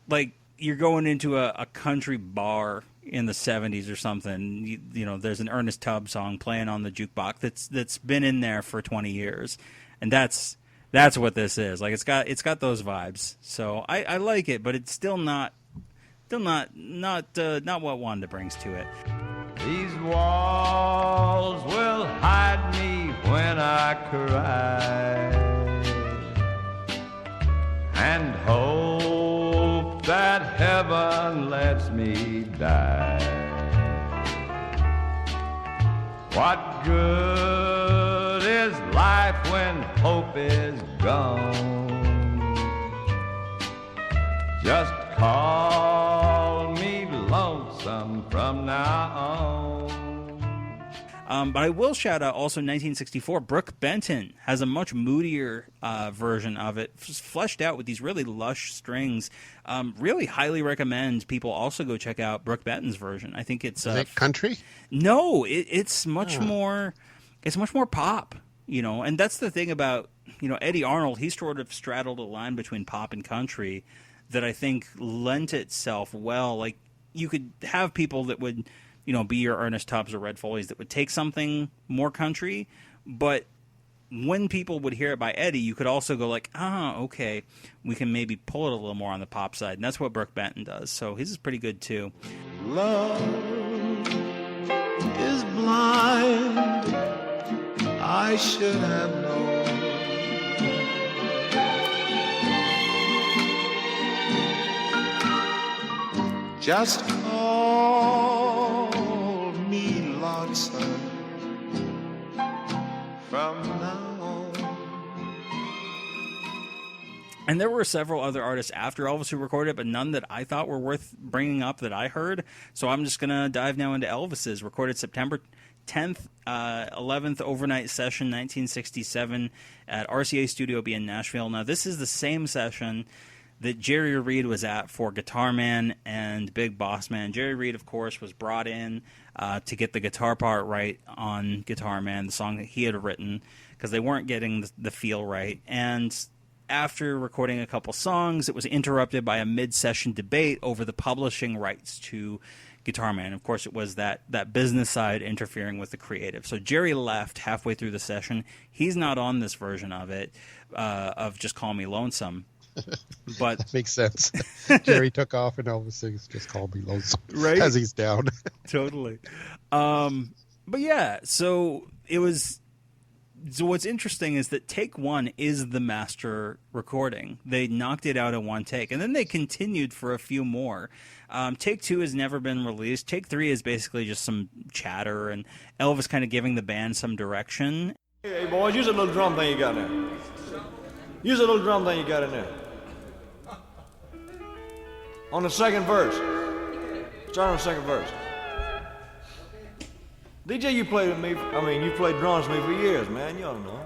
S4: like, you're going into a country bar in the 70s or something. You know, there's an Ernest Tubb song playing on the jukebox that's been in there for 20 years. And that's what this is. Like, it's got those vibes. So I like it, but it's still not what Wanda brings to it.
S17: These walls will hide me when I cry, and hope that heaven lets me die. What good is life when hope is gone? Just call me lonesome from now on.
S4: But I will shout out also 1964. Brooke Benton has a much moodier version of it, fleshed out with these really lush strings. Really highly recommend people also go check out Brooke Benton's version. I think it's
S5: is it country?
S4: No, it's much more. It's much more pop, you know. And that's the thing about, you know, Eddie Arnold. He sort of straddled a line between pop and country that I think lent itself well. Like, you could have people that would, you know, be your Ernest Tubbs or Red Foley's that would take something more country, but when people would hear it by Eddie, you could also go like, okay, we can maybe pull it a little more on the pop side, and that's what Brooke Benton does. So his is pretty good too.
S10: Love is blind, I should have known. Just call me lonesome from now on.
S4: And there were several other artists after Elvis who recorded it, but none that I thought were worth bringing up that I heard. So I'm just going to dive now into Elvis's. Recorded September 10th, 11th overnight session, 1967 at RCA Studio B in Nashville. Now, this is the same session that Jerry Reed was at for Guitar Man and Big Boss Man. Jerry Reed, of course, was brought in to get the guitar part right on Guitar Man, the song that he had written, because they weren't getting the feel right. And after recording a couple songs, it was interrupted by a mid-session debate over the publishing rights to Guitar Man. Of course, it was that business side interfering with the creative. So Jerry left halfway through the session. He's not on this version of it, of Just Call Me Lonesome. But
S5: that makes sense. Jerry took off and Elvis sings Just Call Me Lonesome,
S4: right?
S5: As he's down.
S4: Totally. But yeah, so it was. So what's interesting is that take one is the master recording. They knocked it out in one take, and then they continued for a few more. Take two has never been released. Take three is basically just some chatter and Elvis kind of giving the band some direction.
S18: Hey boys, use a little drum thing you got in there. Use a little drum thing you got in there. On the second verse. Start on the second verse. DJ, you played with me. You played drums with me for years, man. You ought to know.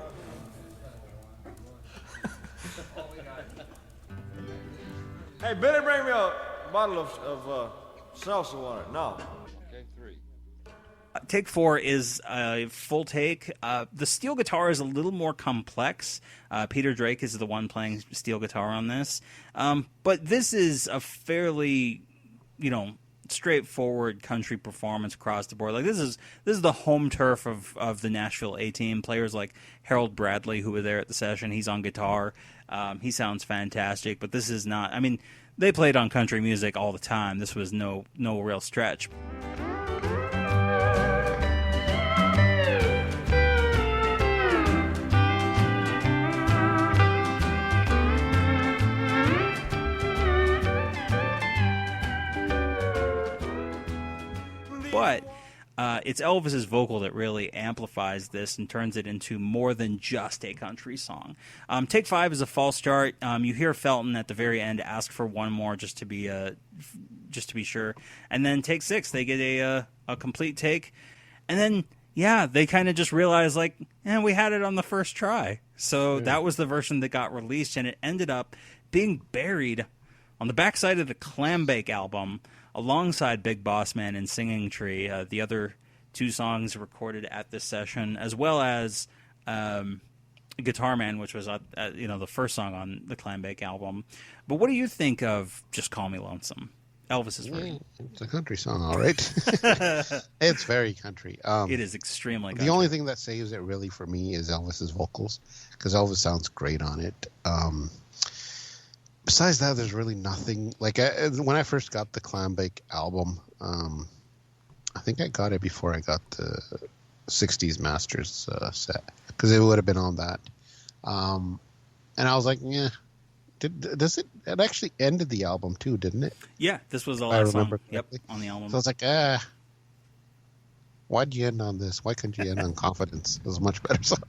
S18: Hey, Billy, bring me a bottle of salsa water. No. Okay, three.
S4: Take four is a full take. The steel guitar is a little more complex. Peter Drake is the one playing steel guitar on this. But this is a fairly, straightforward country performance across the board. Like this is the home turf of the Nashville A-Team. Players like Harold Bradley, who were there at the session, he's on guitar. He sounds fantastic, but this is not. They played on country music all the time. This was no real stretch. But it's Elvis's vocal that really amplifies this and turns it into more than just a country song. Take five is a false start. You hear Felton at the very end ask for one more just to be sure, and then take six they get a complete take, and then they kind of just realize we had it on the first try. So that was the version that got released, and it ended up being buried on the backside of the Clambake album, alongside Big Boss Man and Singing Tree, the other 2 songs recorded at this session, as well as Guitar Man, which was the first song on the Clambake album. But what do you think of Just Call Me Lonesome, Elvis's version?
S5: It's a country song, all right. It's very country.
S4: It is extremely country.
S5: The only thing that saves it really for me is Elvis's vocals, because Elvis sounds great on it. Besides that, there's really nothing. Like when I first got the Clambake album, I think I got it before I got the 60s Masters set, because it would have been on that. And I was like, yeah. It actually ended the album too, didn't it?
S4: Yeah, this was the
S5: I
S4: last
S5: remember
S4: song. Yep, on the album.
S5: So I was like, why'd you end on this? Why couldn't you end on Confidence? It was a much better song.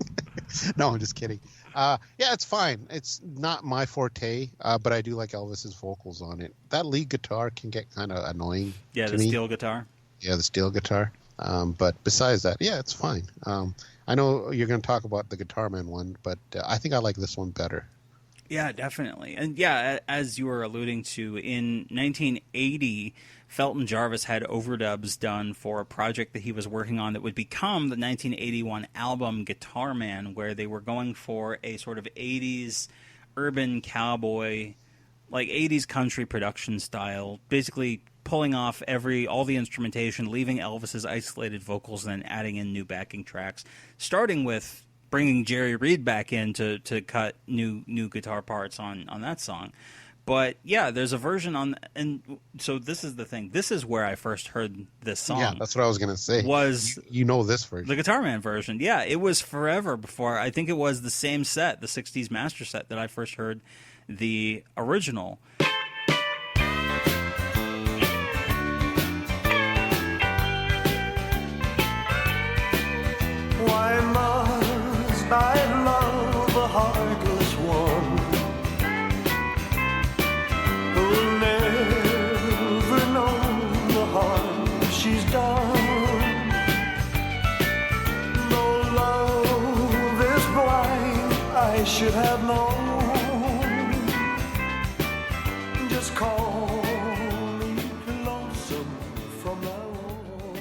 S5: No, I'm just kidding. Yeah, it's fine. It's not my forte, but I do like Elvis's vocals on it. That lead guitar can get kind of annoying.
S4: Yeah,
S5: to
S4: the
S5: me.
S4: steel guitar.
S5: Yeah, the steel guitar. But besides that, yeah, it's fine. I know you're going to talk about the Guitar Man one, but I think I like this one better.
S4: Yeah, definitely. And yeah, as you were alluding to, in 1980, Felton Jarvis had overdubs done for a project that he was working on that would become the 1981 album Guitar Man, where they were going for a sort of 80s urban cowboy, like 80s country production style, basically pulling off all the instrumentation, leaving Elvis's isolated vocals, and then adding in new backing tracks, starting with bringing Jerry Reed back in to cut new guitar parts on that song. But yeah, there's a version on, and so this is the thing. This is where I first heard this song.
S5: Yeah, that's what I was going to say.
S4: Was
S5: you know this version?
S4: The Guitar Man version. Yeah, it was forever before. I think it was the same set, the 60s master set, that I first heard the original.
S10: Why must I love a heartless one who'll never know the harm she's done? Though love is blind, I should have known. Just call me lonesome from now on.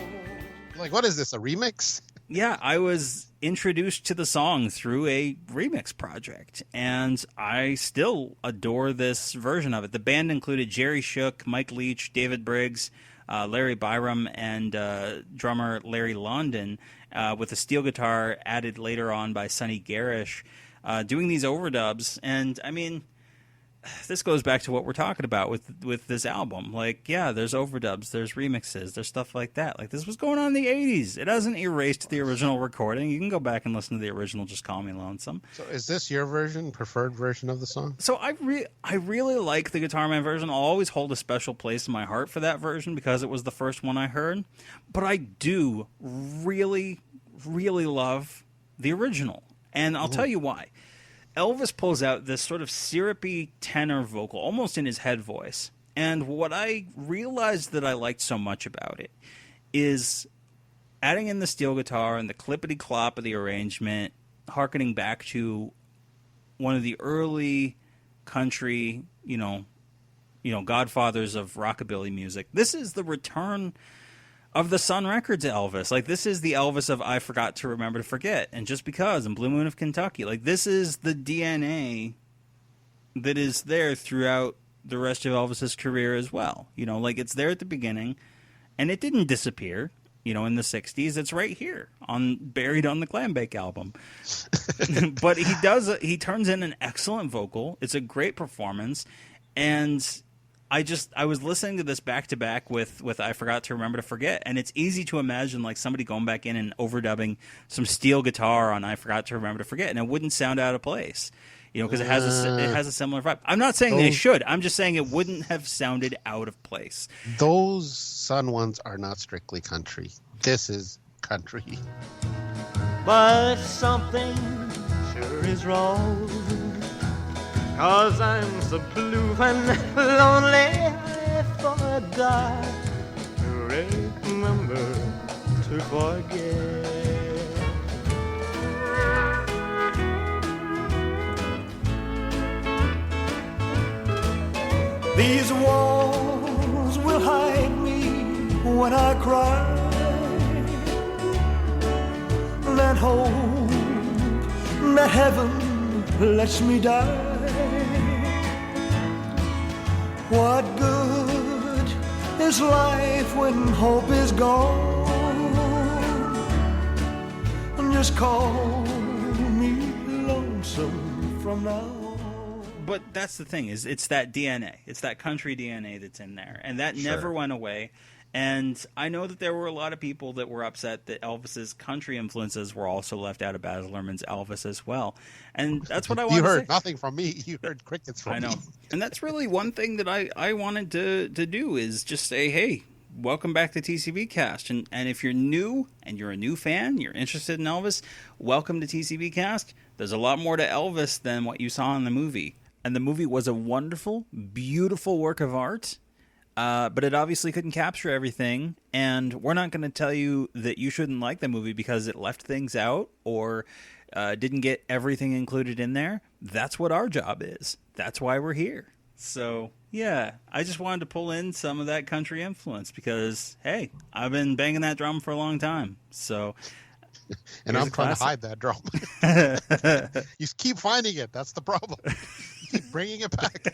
S5: Like, what is this, a remix?
S4: Yeah, I was introduced to the song through a remix project, and I still adore this version of it. The band included Jerry Shook, Mike Leach, David Briggs, Larry Byram, and drummer Larry London, with a steel guitar added later on by Sonny Garish, doing these overdubs. And, I mean, this goes back to what we're talking about with this album. Like, yeah, there's overdubs, there's remixes, there's stuff like that. Like, this was going on in the 80s. It hasn't erased the original recording. You can go back and listen to the original Just Call Me Lonesome.
S5: So is this your preferred version of the song?
S4: So I really like the Guitar Man version. I'll always hold a special place in my heart for that version because it was the first one I heard. But I do really, really love the original. And I'll tell you why. Elvis pulls out this sort of syrupy tenor vocal, almost in his head voice. And what I realized that I liked so much about it is adding in the steel guitar and the clippity-clop of the arrangement, hearkening back to one of the early country, godfathers of rockabilly music. This is the return of the Sun Records Elvis. Like, this is the Elvis of I Forgot to Remember to Forget, and Just Because, and Blue Moon of Kentucky. Like, this is the DNA that is there throughout the rest of Elvis's career as well. Like, it's there at the beginning, and it didn't disappear, in the 60s. It's right here, buried on the Clambake album. But he turns in an excellent vocal. It's a great performance, and I was listening to this back to back with I Forgot to Remember to Forget, and it's easy to imagine like somebody going back in and overdubbing some steel guitar on I Forgot to Remember to Forget, and it wouldn't sound out of place, because it has a similar vibe. I'm not saying they should. I'm just saying it wouldn't have sounded out of place.
S5: Those Sun ones are not strictly country. This is country.
S10: But something sure is wrong, 'cause I'm so blue and lonely, I forgot to remember to forget. These walls will hide me when I cry, and hope that heaven lets me die. What good is life when hope is gone? Just call me lonesome from now on.
S4: But that's the thing, is it's that DNA. It's that country DNA that's in there. And that never went away. And I know that there were a lot of people that were upset that Elvis's country influences were also left out of Baz Luhrmann's Elvis as well. And that's what I wanted to say.
S5: You heard nothing from me. You heard crickets from me.
S4: I know. And that's really one thing that I wanted to do is just say, hey, welcome back to TCBcast. And if you're new and you're a new fan, you're interested in Elvis, welcome to TCBcast. There's a lot more to Elvis than what you saw in the movie. And the movie was a wonderful, beautiful work of art. But it obviously couldn't capture everything, and we're not going to tell you that you shouldn't like the movie because it left things out or didn't get everything included in there. That's what our job is. That's why we're here. So, yeah, I just wanted to pull in some of that country influence because, hey, I've been banging that drum for a long time. So,
S5: and I'm trying to hide that drum. You keep finding it. That's the problem. You keep bringing it back.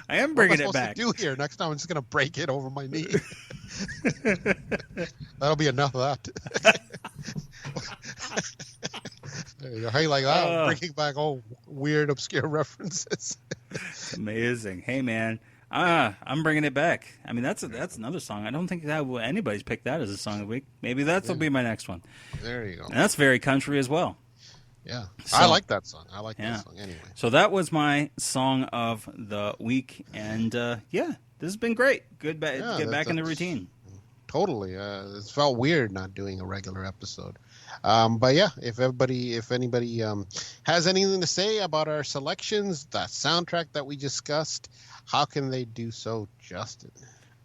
S4: I am bringing it back.
S5: What am I supposed to do here? Next time I'm just going to break it over my knee. That'll be enough of that. There you go. Hey, like that, I'm bringing back all weird, obscure references.
S4: Amazing. Hey, man. I'm bringing it back. I mean, that's another song. I don't think that anybody's picked that as a song of the week. Maybe that'll be my next one.
S5: There you go.
S4: And that's very country as well.
S5: Yeah,
S4: so,
S5: I like that song. I like that song anyway.
S4: So that was my song of the week, and this has been great. Good to get back in the routine.
S5: Totally. It felt weird not doing a regular episode. But yeah, if anybody has anything to say about our selections, that soundtrack that we discussed, how can they do so, Justin?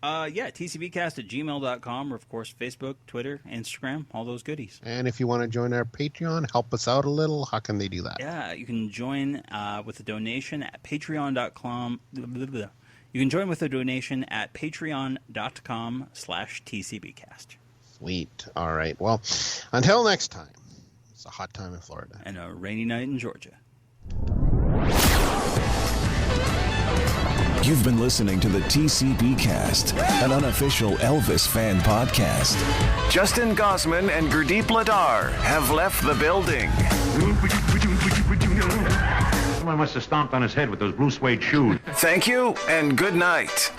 S4: TCBcast@gmail.com, or of course Facebook, Twitter, Instagram, all those goodies.
S5: And if you want to join our Patreon, help us out a little, how can they do that?
S4: Yeah, you can join with a donation at patreon.com. You can join with a donation at patreon.com/TCBcast.
S5: Sweet. All right. Well, until next time, it's a hot time in Florida.
S4: And a rainy night in Georgia.
S1: You've been listening to the TCBcast, an unofficial Elvis fan podcast. Justin Gosman and Gurdip Ladar have left the building.
S19: Someone must have stomped on his head with those blue suede shoes.
S1: Thank you and good night.